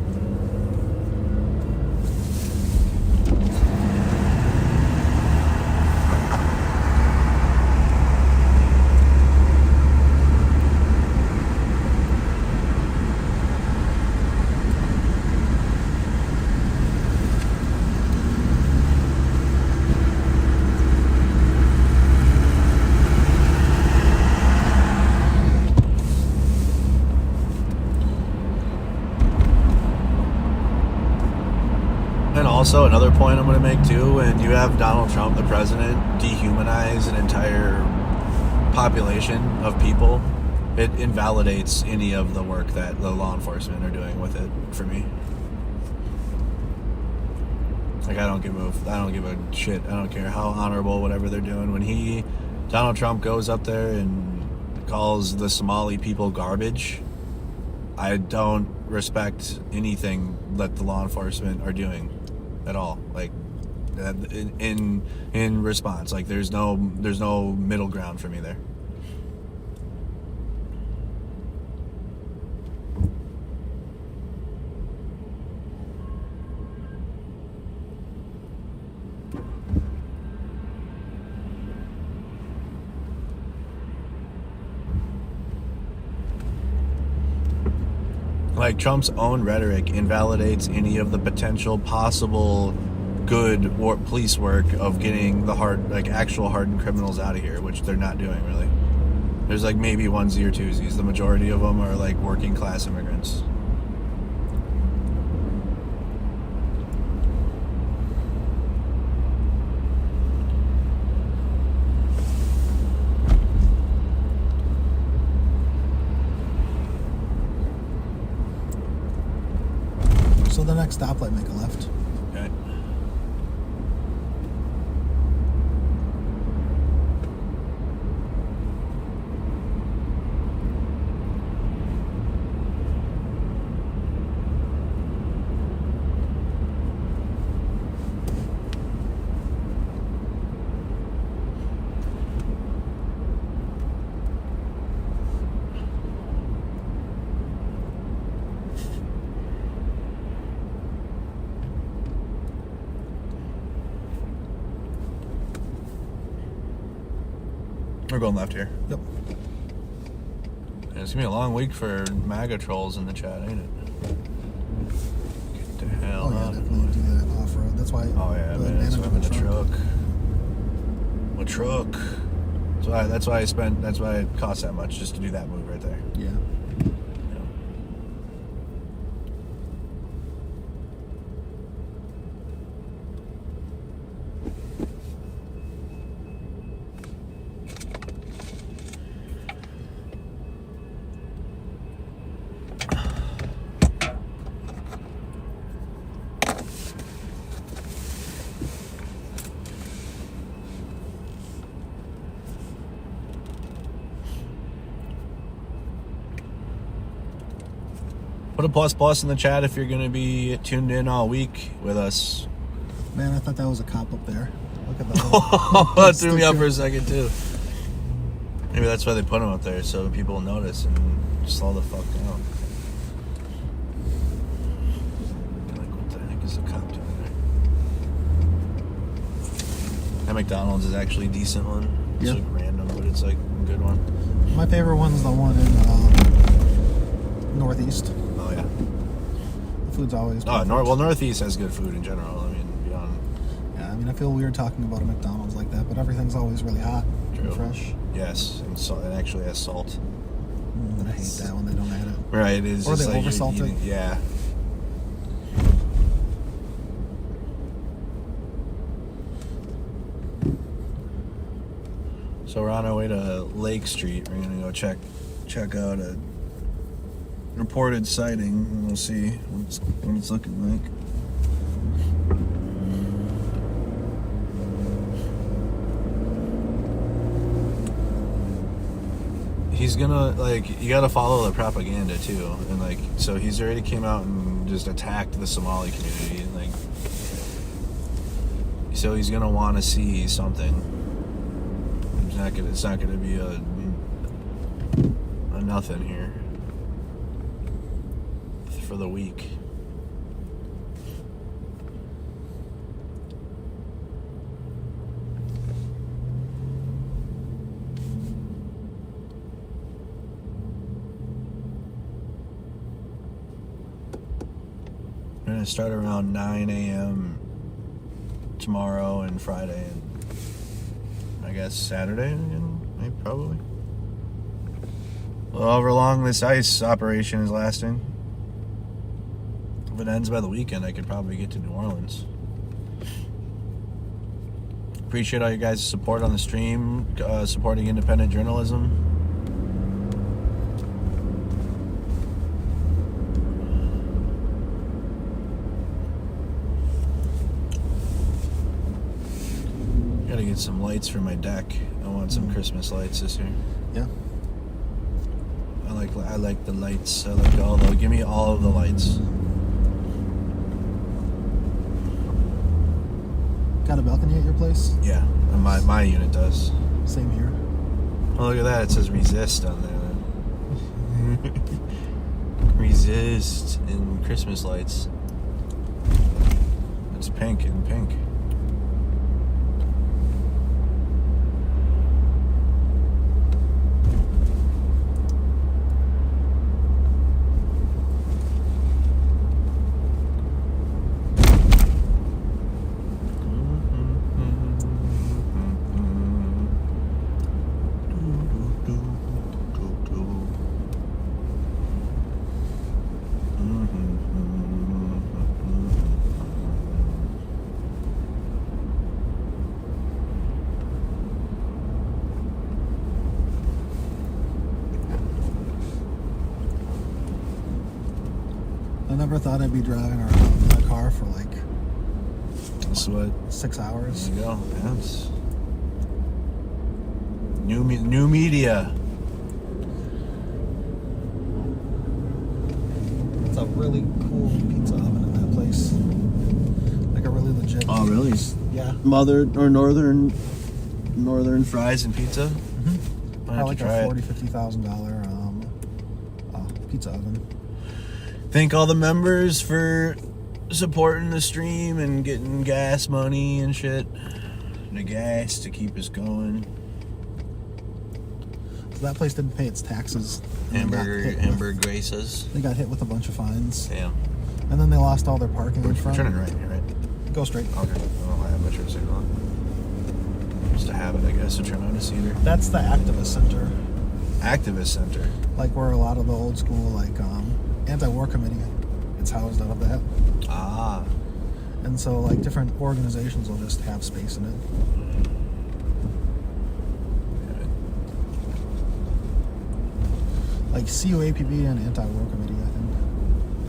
And also, another point I'm going to make too, when you have Donald Trump, the president, dehumanize an entire population of people, it invalidates any of the work that the law enforcement are doing with it for me. Like, I don't give a shit. I don't care how honorable whatever they're doing. When Donald Trump goes up there and calls the Somali people garbage, I don't respect anything that the law enforcement are doing at all. Like, in response, like there's no middle ground for me there. Like, Trump's own rhetoric invalidates any of the potential possible good police work of getting the actual hardened criminals out of here, which they're not doing really. There's like maybe onesie or twosies. The majority of them are like working class immigrants. So the next stoplight, make a left. Okay. We're going left here. Yep. And it's gonna be a long week for MAGA trolls in the chat, ain't it? Get the hell out. Definitely do that off road. That's why. Oh yeah, man. That's why I'm in the truck. My truck. That's why it costs that much just to do that move right there. Yeah. Put a plus in the chat if you're going to be tuned in all week with us. Man, I thought that was a cop up there. Look at that. That threw me up for a second too. Maybe that's why they put them up there, so people will notice and slow the fuck down. Like, what the heck is a cop doing there? That McDonald's is actually a decent one. It's like random, but it's like a good one. My favorite one's the one in Northeast. Oh yeah. The food's always perfect. Northeast has good food in general. I mean, beyond. Yeah, I mean, I feel weird talking about a McDonald's like that, but everything's always really hot and fresh. Yes, and it actually has salt. I hate that when they don't add it. Right, it's Or just they like you're oversalt it. eating- Yeah. So we're on our way to Lake Street. We're gonna go check out a reported sighting, and we'll see what it's looking like. He's gonna, like, you gotta follow the propaganda too, and like, so he's already came out and just attacked the Somali community, and like, so he's gonna want to see something. It's not gonna be a nothing here for the week. We're gonna start around 9 a.m. tomorrow and Friday, and I guess Saturday again, maybe, probably. Well, however long this ICE operation is lasting. If it ends by the weekend, I could probably get to New Orleans. Appreciate all you guys' support on the stream, supporting independent journalism. Gotta get some lights for my deck. I want some Christmas lights this year. Yeah. I like the lights. I like all the. Give me all of the lights. Got a balcony at your place? Yeah, and my unit does. Same here. Oh, look at that! It says resist on there. Resist in Christmas lights. It's pink and pink. I never thought I'd be driving around in that car for like That's what 6 hours. There you go. Yes. New media. It's a really cool pizza oven in that place. Like a really legit. Oh, really? Yeah. Mother or northern fries and pizza. Mm-hmm. I have like to try a it. $40,000-$50,000 pizza oven. Thank all the members for supporting the stream and getting gas money and shit. The gas to keep us going. So that place didn't pay its taxes. And Hamburger Graces. They got hit with a bunch of fines. Damn. And then they lost all their parking in front. We're turning right here, right? Go straight. Okay. Oh, I have my turn signal on. Just a habit, I guess, to turn on a cedar. That's the activist center. Activist center. Like where a lot of the old school, like, anti-war committee, it's housed out of that. Ah. And so, like, different organizations will just have space in it. Like CUAPB and anti-war committee, I think,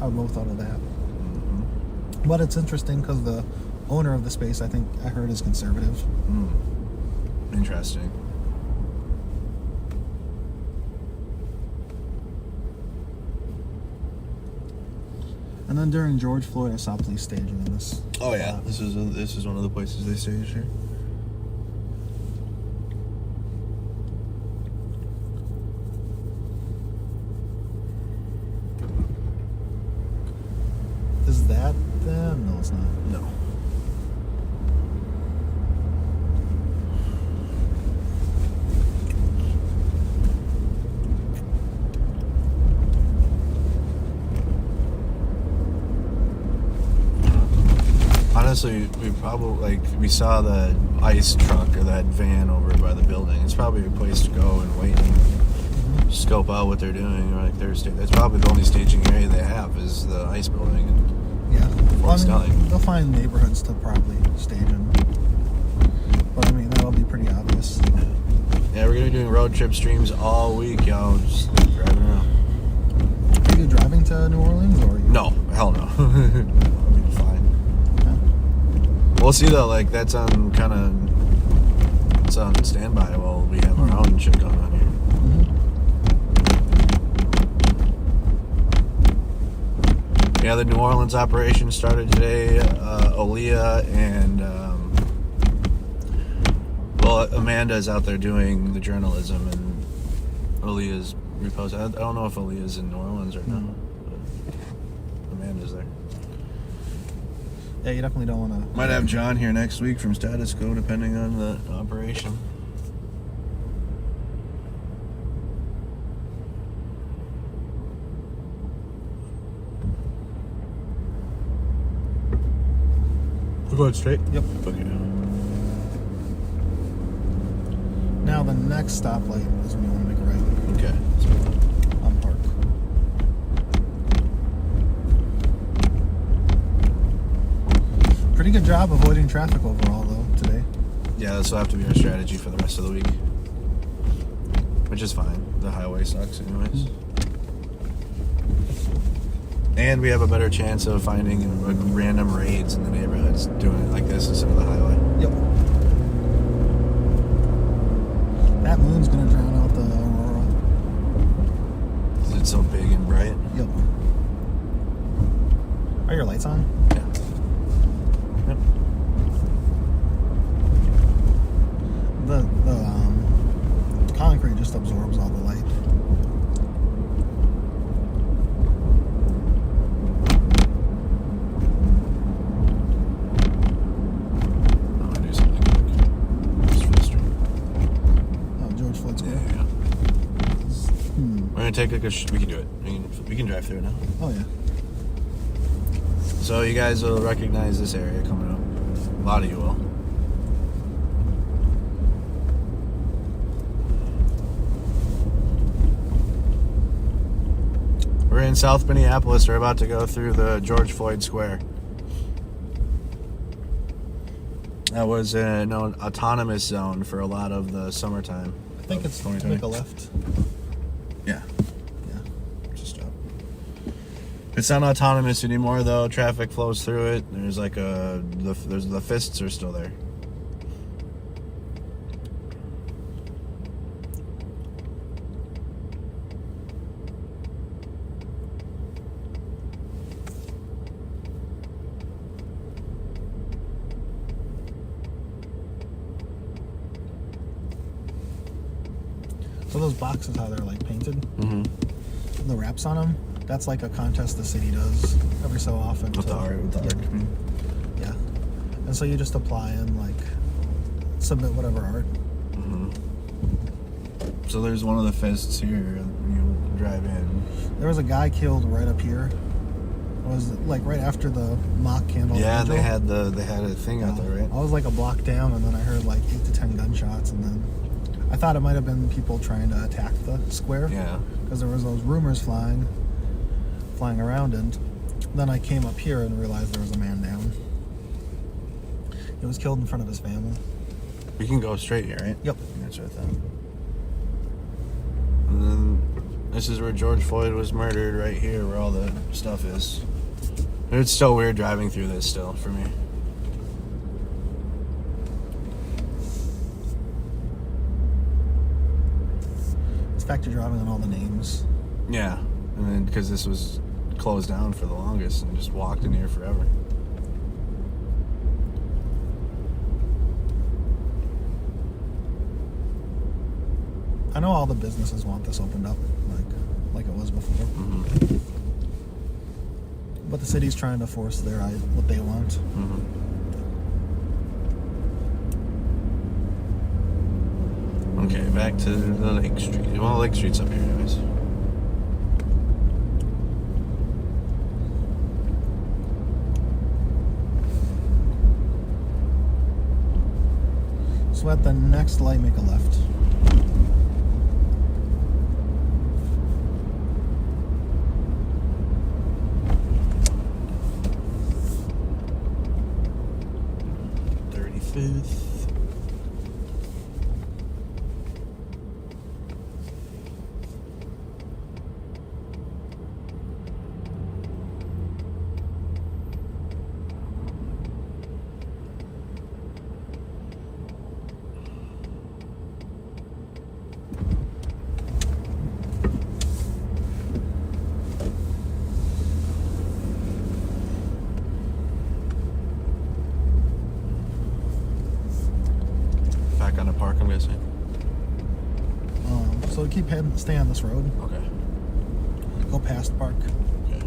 are both out of that. Mm-hmm. But it's interesting because the owner of the space, I think I heard, is conservative. Interesting. And then during George Floyd, I saw police staging in this. Oh yeah, this is one of the places they staged here. Is that them? No, it's not. No. Honestly, we saw the ICE truck or that van over by the building. It's probably a place to go and wait. scope out what they're doing. Like that's probably the only staging area they have is the ice building. Yeah. Well, Fort Snelling. they'll find neighborhoods to probably stage in. But I mean, that'll be pretty obvious. Yeah, we're gonna be doing road trip streams all week, y'all. Just driving around. Are you driving to New Orleans or? No, hell no. I'll be fine. Okay. We'll see though. Like that's on kind of it's on standby while we have our own shit going on here. Yeah, the New Orleans operation started today. Aaliyah and Amanda's out there doing the journalism, and Aaliyah's reposting. I don't know if Aaliyah's in New Orleans or not, but Amanda's there. Yeah, you definitely don't want to. Might have John here next week from Status Quo, depending on the operation. We're going straight? Yep. Okay. Now the next stoplight is when you want to make a right. Okay. On Park. Pretty good job avoiding traffic overall, though, today. Yeah, this will have to be our strategy for the rest of the week. Which is fine. The highway sucks anyways. And we have a better chance of finding random raids in the neighborhoods doing it like this instead of the highway. Yep. That moon's gonna drown out the aurora. Is it so big and bright? Yep. Are your lights on? Yeah. Yep. The concrete just absorbs all the light. Take we can do it. We can drive through it now. Oh yeah. So you guys will recognize this area coming up. A lot of you will. We're in South Minneapolis. We're about to go through the George Floyd Square. That was an autonomous zone for a lot of the summertime. I think it's to make a left. Yeah. Just stop. It's not autonomous anymore, though. Traffic flows through it. There's like the fists are still there. So those boxes, how they're like painted, mm-hmm. the wraps on them, that's like a contest the city does every so often. With the art. Yeah. And so you just apply and like submit whatever art. Mm-hmm. So there's one of the fists here when you drive in. There was a guy killed right up here. It was like right after the mock candle. Yeah, and they had a thing out there, right? I was like a block down, and then I heard like 8 to 10 gunshots, and then I thought it might have been people trying to attack the square. Yeah. Because there was those rumors flying around, and then I came up here and realized there was a man down. He was killed in front of his family. We can go straight here, right? Yep. That's what I thought. And then this is where George Floyd was murdered, right here, where all the stuff is. It's so weird driving through this still for me. It's the fact you're driving on all the names. Yeah, and then because this was closed down for the longest and just walked in here forever. I know all the businesses want this opened up like it was before. Mm-hmm. But the city's trying to force what they want. Mm-hmm. Okay, back to the Lake Street. Well, Lake Street's up here anyways. So at the next light, make a left. 5th. Back on the park, I'm guessing. So keep heading, stay on this road. Okay. Go past the park. Okay.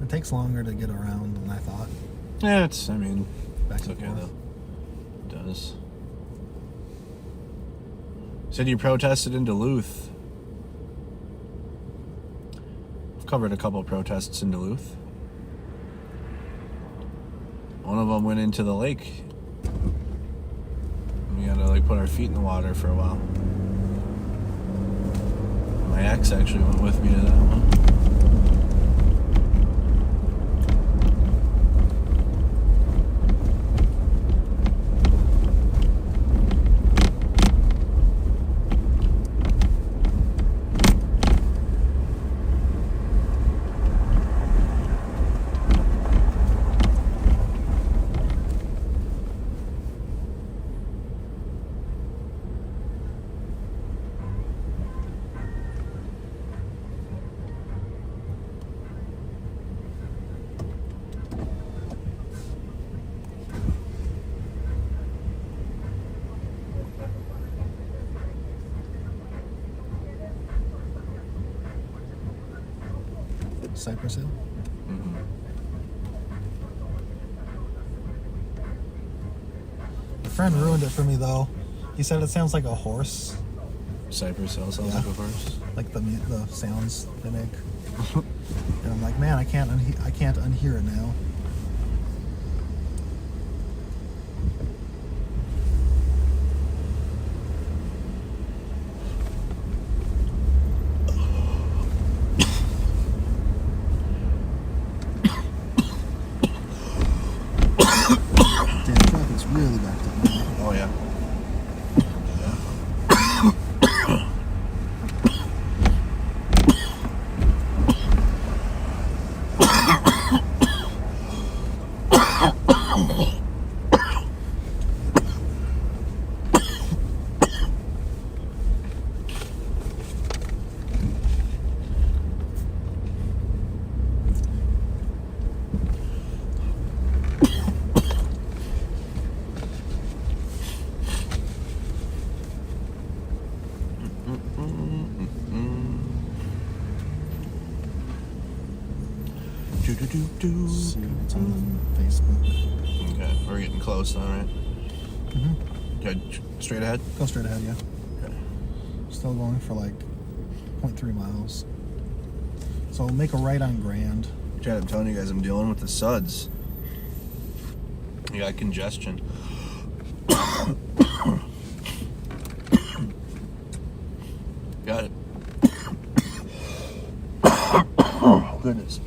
It takes longer to get around than I thought. Yeah, it's okay and though. forth. It does. Said you protested in Duluth. I've covered a couple protests in Duluth. One of them went into the lake. We had to put our feet in the water for a while. My ex actually went with me to that one. Cypress Hill. A friend ruined it for me though. He said it sounds like a horse. Cypress Hill sounds like a horse. Like the sounds they make. And I'm like, man, I can't unhear it now. Damn, traffic's really backed up now. Oh yeah. See what's on Facebook. Okay, we're getting close now, right? Good. Straight ahead? Go straight ahead, yeah. Okay. Still going for 0.3 miles. So we'll make a right on Grand. Chad, I'm telling you guys, I'm dealing with the suds. You got congestion. Got it. Oh, goodness.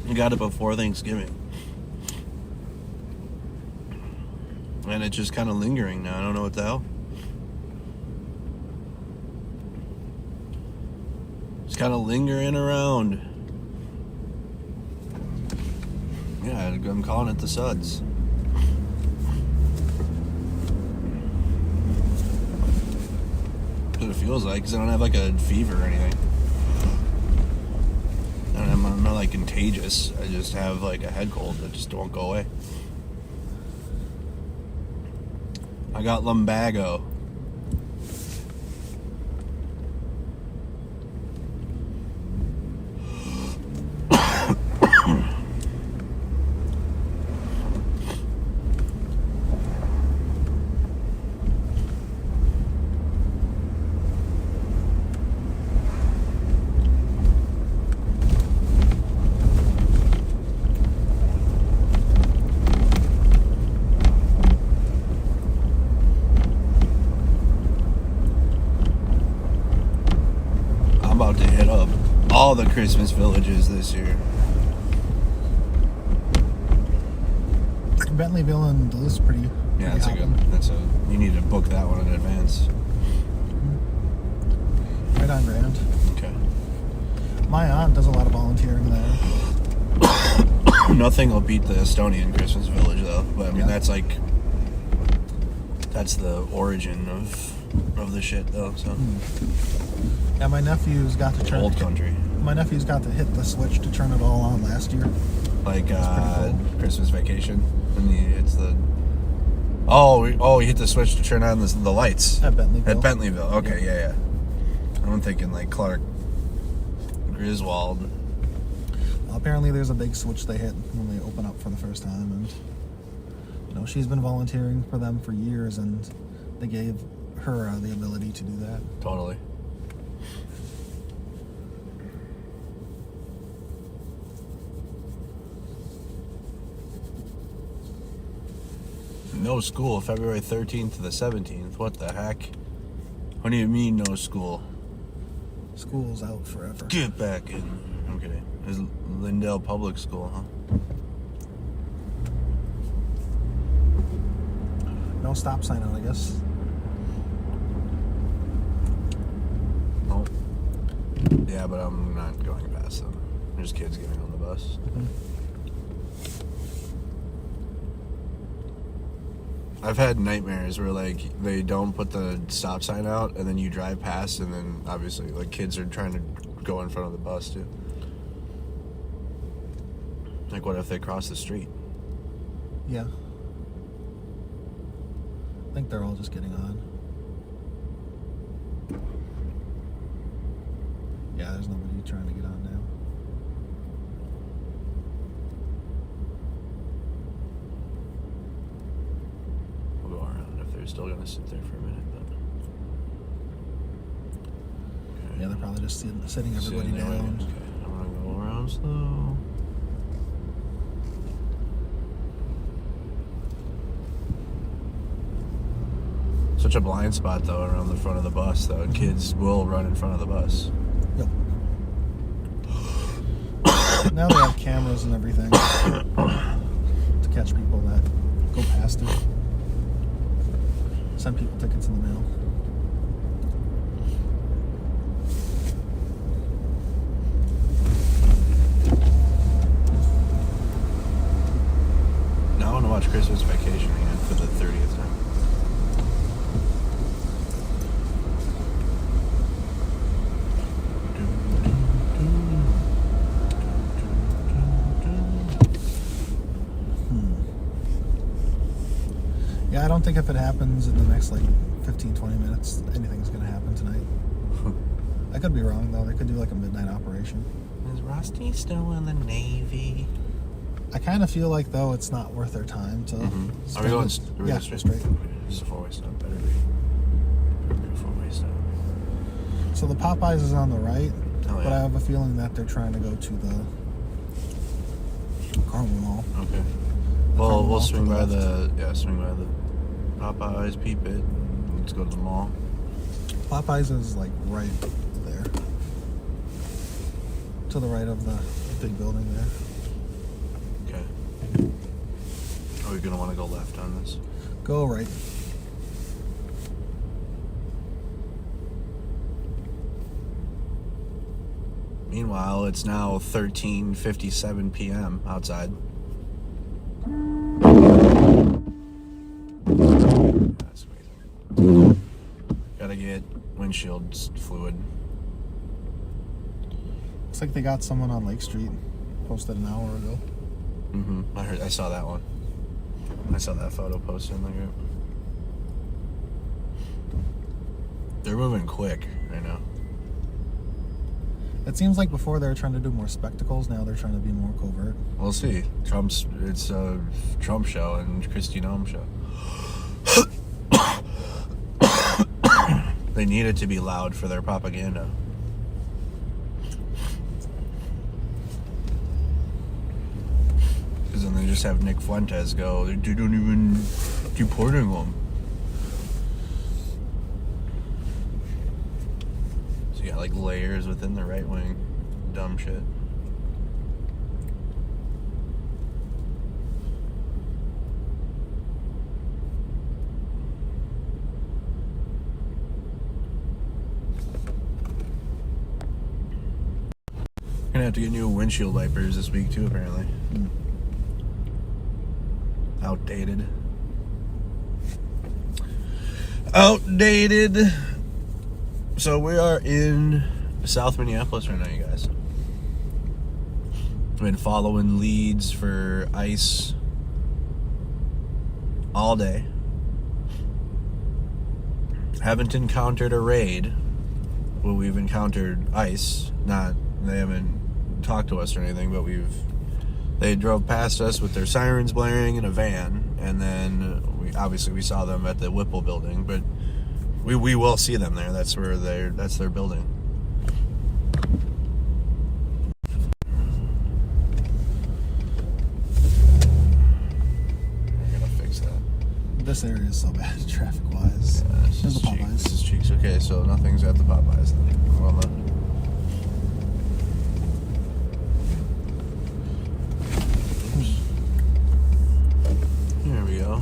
I got it before Thanksgiving. And it's just kind of lingering now. I don't know what the hell. It's kind of lingering around. Yeah, I'm calling it the suds. That's what it feels like, because I don't have a fever or anything. I'm not contagious. I just have a head cold that just won't go away. I got lumbago. To hit up all the Christmas villages this year. Bentleyville and Duluth's pretty. Yeah, you need to book that one in advance. Right on Grand. Okay. My aunt does a lot of volunteering there. Nothing will beat the Estonian Christmas village though. But I mean that's the origin of the shit though. So. Yeah, my nephew's got to turn old country. My nephew's got to hit the switch to turn it all on last year. Like cool. Christmas Vacation, and he hits the. He hit the switch to turn on the lights at Bentleyville. At Bentleyville, okay, yeah. I'm thinking like Clark Griswold. Well, apparently, there's a big switch they hit when they open up for the first time, and she's been volunteering for them for years, and they gave her the ability to do that. Totally. No school, February 13th to the 17th. What the heck? What do you mean, no school? School's out forever. Get back in. I'm kidding. It's Lindale Public School, huh? No stop sign out, I guess. Oh. Yeah, but I'm not going past them. There's kids getting on the bus. Mm-hmm. I've had nightmares where they don't put the stop sign out and then you drive past and then obviously kids are trying to go in front of the bus too. What if they cross the street? Yeah. I think they're all just getting on. Yeah, there's nobody trying to get on now. They're still gonna sit there for a minute, but okay. Yeah, they're probably just sitting everybody down. Okay. I'm gonna go around slow. Such a blind spot though around the front of the bus though. Kids will run in front of the bus. Yep. Now they have cameras and everything to catch people that go past it. Send people tickets in the mail. Now I want to watch Christmas Vacation again for the 30th time. Yeah, I don't think if it happens in the next 15, 20 minutes, anything's going to happen tonight. I could be wrong, though. They could do a midnight operation. Is Rusty still in the Navy? I kind of feel like, though, it's not worth their time to... Mm-hmm. Are we going straight? Yeah, straight. It's a four-way stop. Better be a four-way stop. So the Popeyes is on the right, yeah. But I have a feeling that they're trying to go to the Carmel Mall. Okay. Well, we'll swing by the Popeyes, peep it, and let's go to the mall. Popeyes is right there. To the right of the big building there. Okay. Are we going to want to go left on this? Go right. Meanwhile, it's now 13:57 p.m. outside. That's amazing. Gotta get windshield fluid. Looks like they got someone on Lake Street posted an hour ago. I saw that one. I saw that photo posted in the group. They're moving quick, I know. It seems like before they were trying to do more spectacles, now they're trying to be more covert. We'll see. It's a Trump show and Kristi Noem show. They need it to be loud for their propaganda. Because then they just have Nick Fuentes go, they don't even deporting them. So you got like layers within the right wing. Dumb shit. Gonna have to get new windshield wipers this week too, apparently. Outdated. So we are in South Minneapolis right now, you guys. I've been following leads for ICE all day. Haven't encountered a raid. Well, we've encountered ICE. They haven't talked to us or anything, but they drove past us with their sirens blaring in a van, and then we saw them at the Whipple building, but we will see them there. That's their building. We're gonna fix that. This area is so bad traffic wise. Yeah, this is Cheeks. Okay, so nothing's at the Popeyes then. Well, there we go.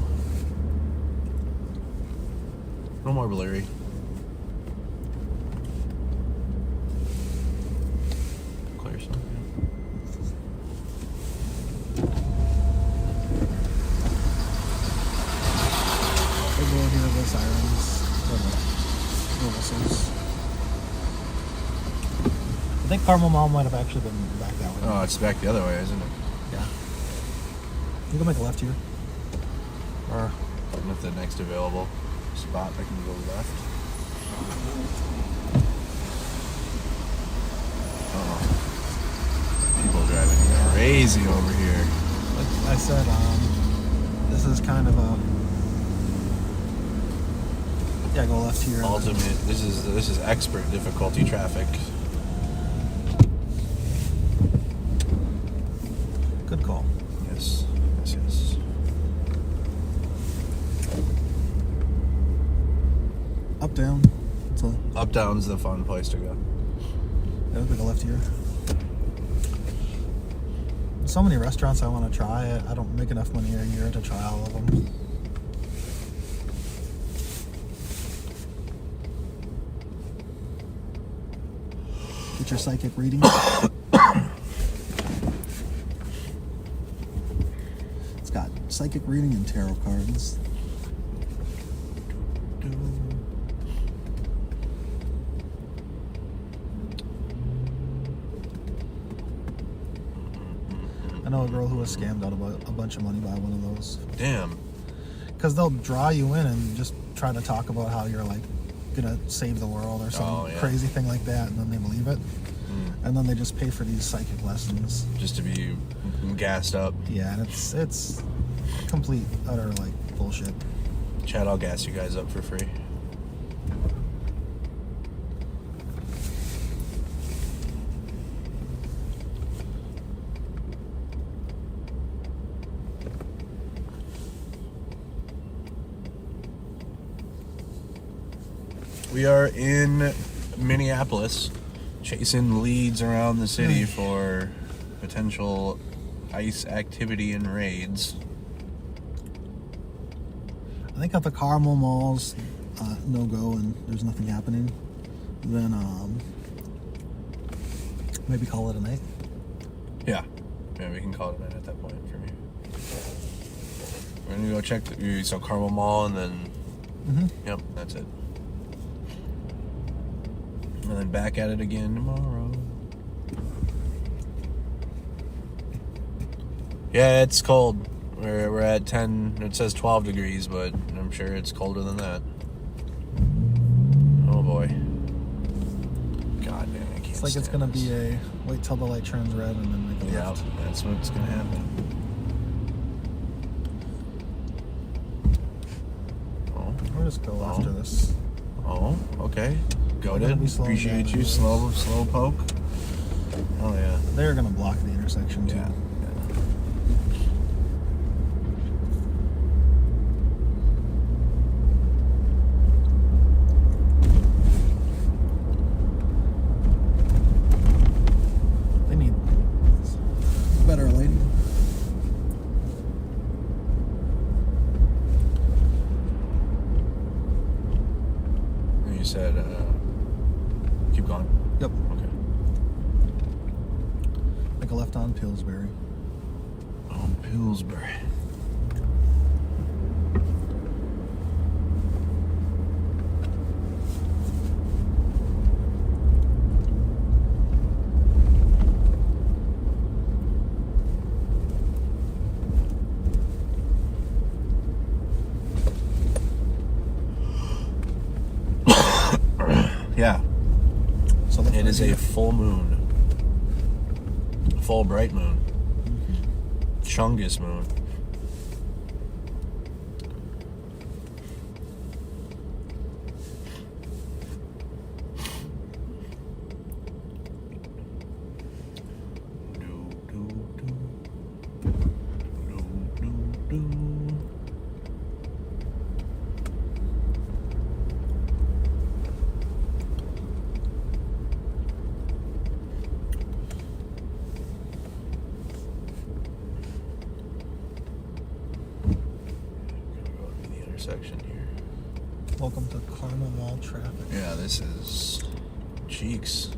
No more blurry. Clear stuff. They go here the sirens or the whistles. I think Carmel Mall might have actually been back that way. Oh, it's back the other way, isn't it? Yeah. You can make a left here. Or with the next available spot, I can go left. Oh, people driving crazy over here. like I said, this is kind of a go left here. Ultimate. This is expert difficulty traffic. Good call. Yes. Up, down. Up, down's the fun place to go. Yeah, we go left here. So many restaurants I want to try. I don't make enough money a year to try all of them. Get your psychic reading. It's got psychic reading and tarot cards. I know a girl who was scammed out of a bunch of money by one of those. Damn. Because they'll draw you in and just try to talk about how you're like gonna save the world or some crazy thing like that, and then they believe it. And then they just pay for these psychic lessons just to be gassed up. Yeah, and it's complete utter like bullshit. Chad, I'll gas you guys up for free. We are in Minneapolis, chasing leads around the city for potential ICE activity and raids. I think if the Carmel Mall's no go and there's nothing happening, then maybe call it a night. Yeah, we can call it a night at that point for me. We're gonna go check so Carmel Mall and then yep, that's it. And then back at it again tomorrow. Yeah, it's cold. We're at 10, it says 12 degrees, but I'm sure it's colder than that. Oh boy. Looks like it's gonna be a wait till the light turns red and then make a Yeah, left. that's what's gonna happen. Oh. We'll just go after this. Oh, okay. Go We're gonna ahead. be slowing Appreciate down you. anyways. Slow poke. Oh yeah. They're gonna block the intersection too. Yeah. They need better lighting. And you said, keep going. Yep. Okay. Make a left on Pillsbury. On Pillsbury. Yeah. So It is a full moon. Full bright moon. Chungus moon. Section here. Welcome to Carnival traffic. Yeah, this is cheeks.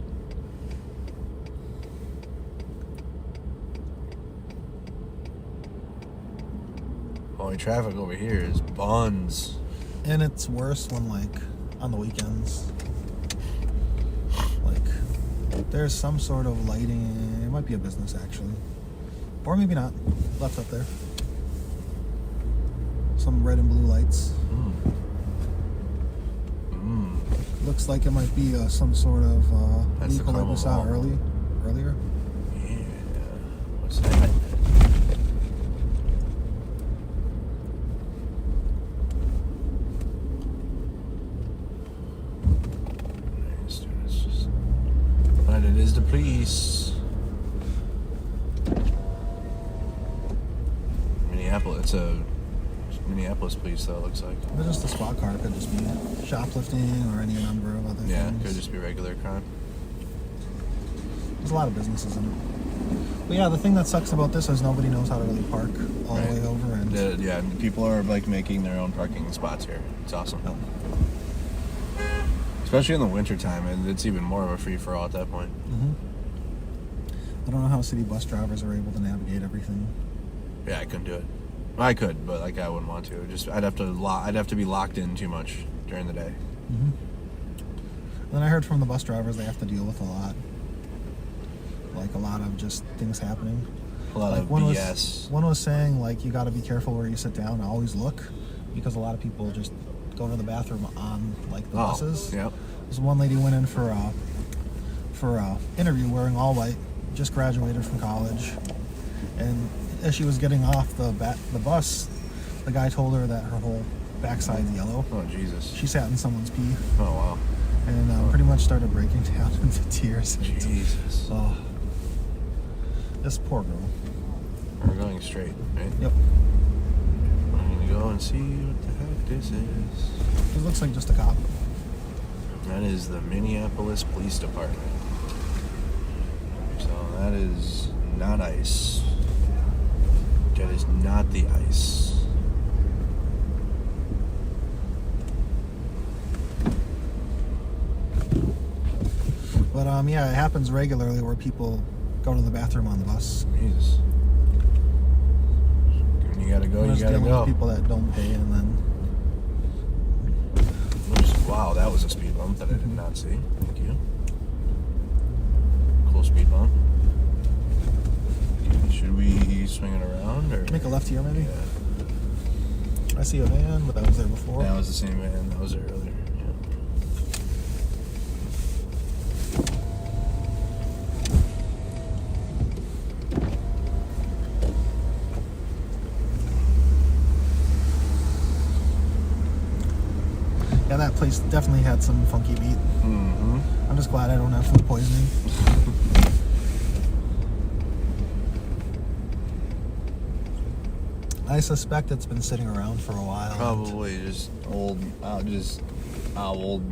Only traffic over here is buns. And it's worse when, like, on the weekends. Like, there's some sort of lighting. It might be a business, actually. Or maybe not. Left up there. Some red and blue lights. Looks like it might be some sort of That's the vehicle that we saw Carnival. earlier. Yeah. What's that? But it is the police. Minneapolis. It's a Minneapolis police, though. It looks like. It's just a squad car. It could just be shoplifting or any number of other Yeah, things. could just be regular crime. There's a lot of businesses in it. But yeah, the thing that sucks about this is nobody knows how to really park all the way over. And Yeah, and people are like making their own parking spots here. It's awesome. Oh. Especially in the wintertime, and it's even more of a free for all at that point. I don't know how city bus drivers are able to navigate everything. Yeah, I couldn't do it. I could, but like I wouldn't want to. Just I'd have to be locked in too much during the day. Then I heard from the bus drivers they have to deal with a lot. Like a lot of just things happening. A lot like of one BS. One was saying like you got to be careful where you sit down. Always look, because a lot of people just go to the bathroom on like the buses. Yep. There's one lady went in for a interview wearing all white, just graduated from college, and as she was getting off the bus, the guy told her that her whole backside's yellow. Oh Jesus. She sat in someone's pee. Oh wow. And pretty much started breaking down into tears. Jesus. Oh, this poor girl. We're going straight, right? Yep. I'm gonna go and see what the heck this is. It looks like just a cop. That is the Minneapolis Police Department. So that is not ICE. That is not the ICE. But yeah, it happens regularly where people go to the bathroom on the bus. Jesus. When you gotta go, We're you just gotta dealing go. with people that don't pay, and then Wow, that was a speed bump that I did not see. Thank you. Cool speed bump. Should we swing it around or make a left here, maybe. Yeah. I see a van, but that was there before. That was the same van that was there earlier. Yeah. Yeah, that place definitely had some funky meat. Mm-hmm. I'm just glad I don't have food poisoning. I suspect it's been sitting around for a while. Probably just old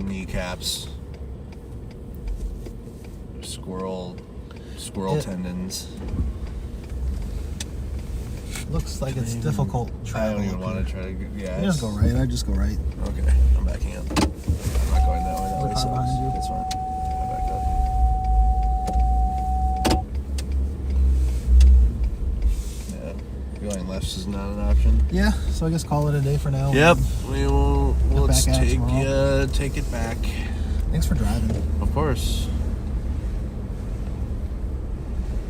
kneecaps, squirrel tendons. Looks like it's difficult I travel. don't even want to try to. Yeah, You just go right. I just go right. Okay, I'm backing up. I'm not going that way. That way sucks. Behind you. It's fine. I backed up. Yeah, going left is not an option. Yeah, so I guess call it a day for now. Yep, we'll let's back at it tomorrow. take it back. Thanks for driving. Of course.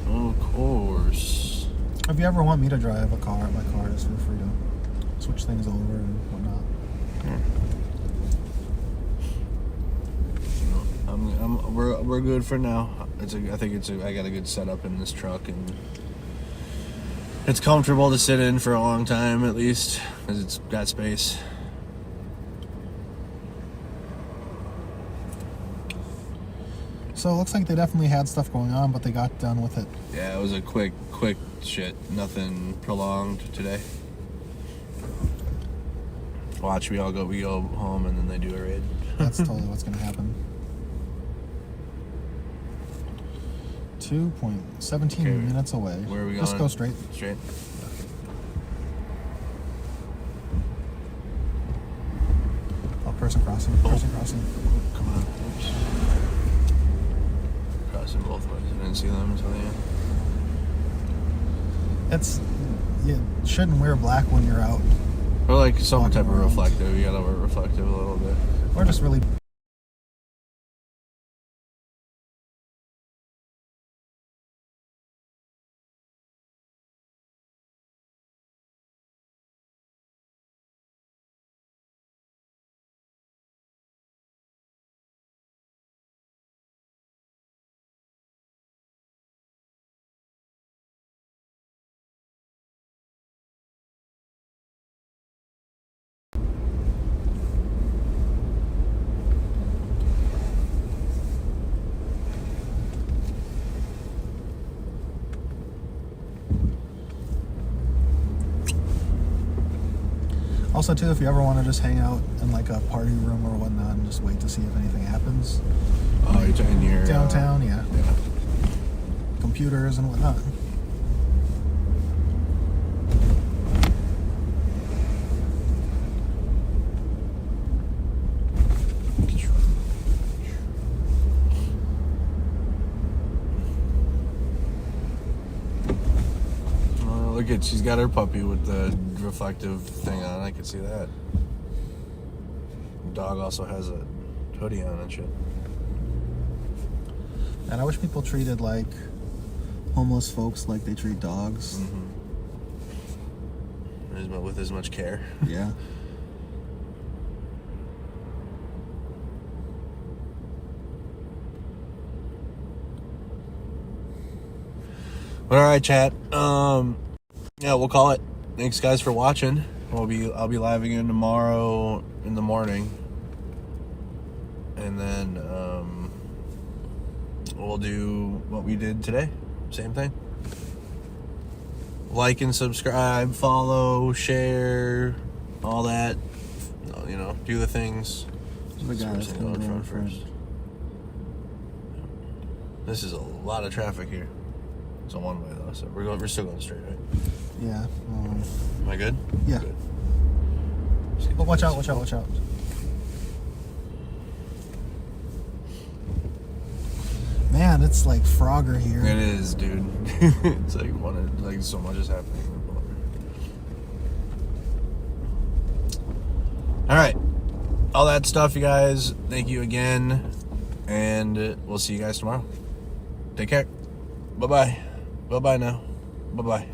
Of course. If you ever want me to drive a car, my car, just feel free to switch things over and whatnot. We're good for now. I got a good setup in this truck, and it's comfortable to sit in for a long time, at least, because it's got space. So it looks like they definitely had stuff going on, but they got done with it. Yeah, it was a quick shit. Nothing prolonged today. Watch, we go home, and then they do a raid. That's totally what's going to happen. 2.17 minutes away. Where are we going? Just go straight. Straight. Oh, person crossing. Person crossing. Come on. Oops. Crossing both ways. I didn't see them until the end. You shouldn't wear black when you're out. Or like some type of reflective. You gotta wear reflective a little bit. Or just really... Also, too, if you ever want to just hang out in like a party room or whatnot and just wait to see if anything happens. Oh, you're in your... Downtown, yeah. Computers and whatnot. Look at, she's got her puppy with the reflective thing on. I can see that. The dog also has a hoodie on and shit. And I wish people treated like homeless folks like they treat dogs. Mm-hmm. With as much care. Yeah. All right, chat. Yeah, we'll call it. Thanks, guys, for watching. I'll be live again tomorrow in the morning, and then we'll do what we did today. Same thing. Like and subscribe, follow, share, all that. You know, do the things. The guys go in front first. This is a lot of traffic here. It's a one way though, so we're still going straight, right? Yeah. Am I good? Yeah. Good. But watch out, watch out, watch out. Man, it's like Frogger here. It is, dude. It's like so much is happening. All right, all that stuff, you guys. Thank you again, and we'll see you guys tomorrow. Take care. Bye bye. Bye bye now. Bye bye.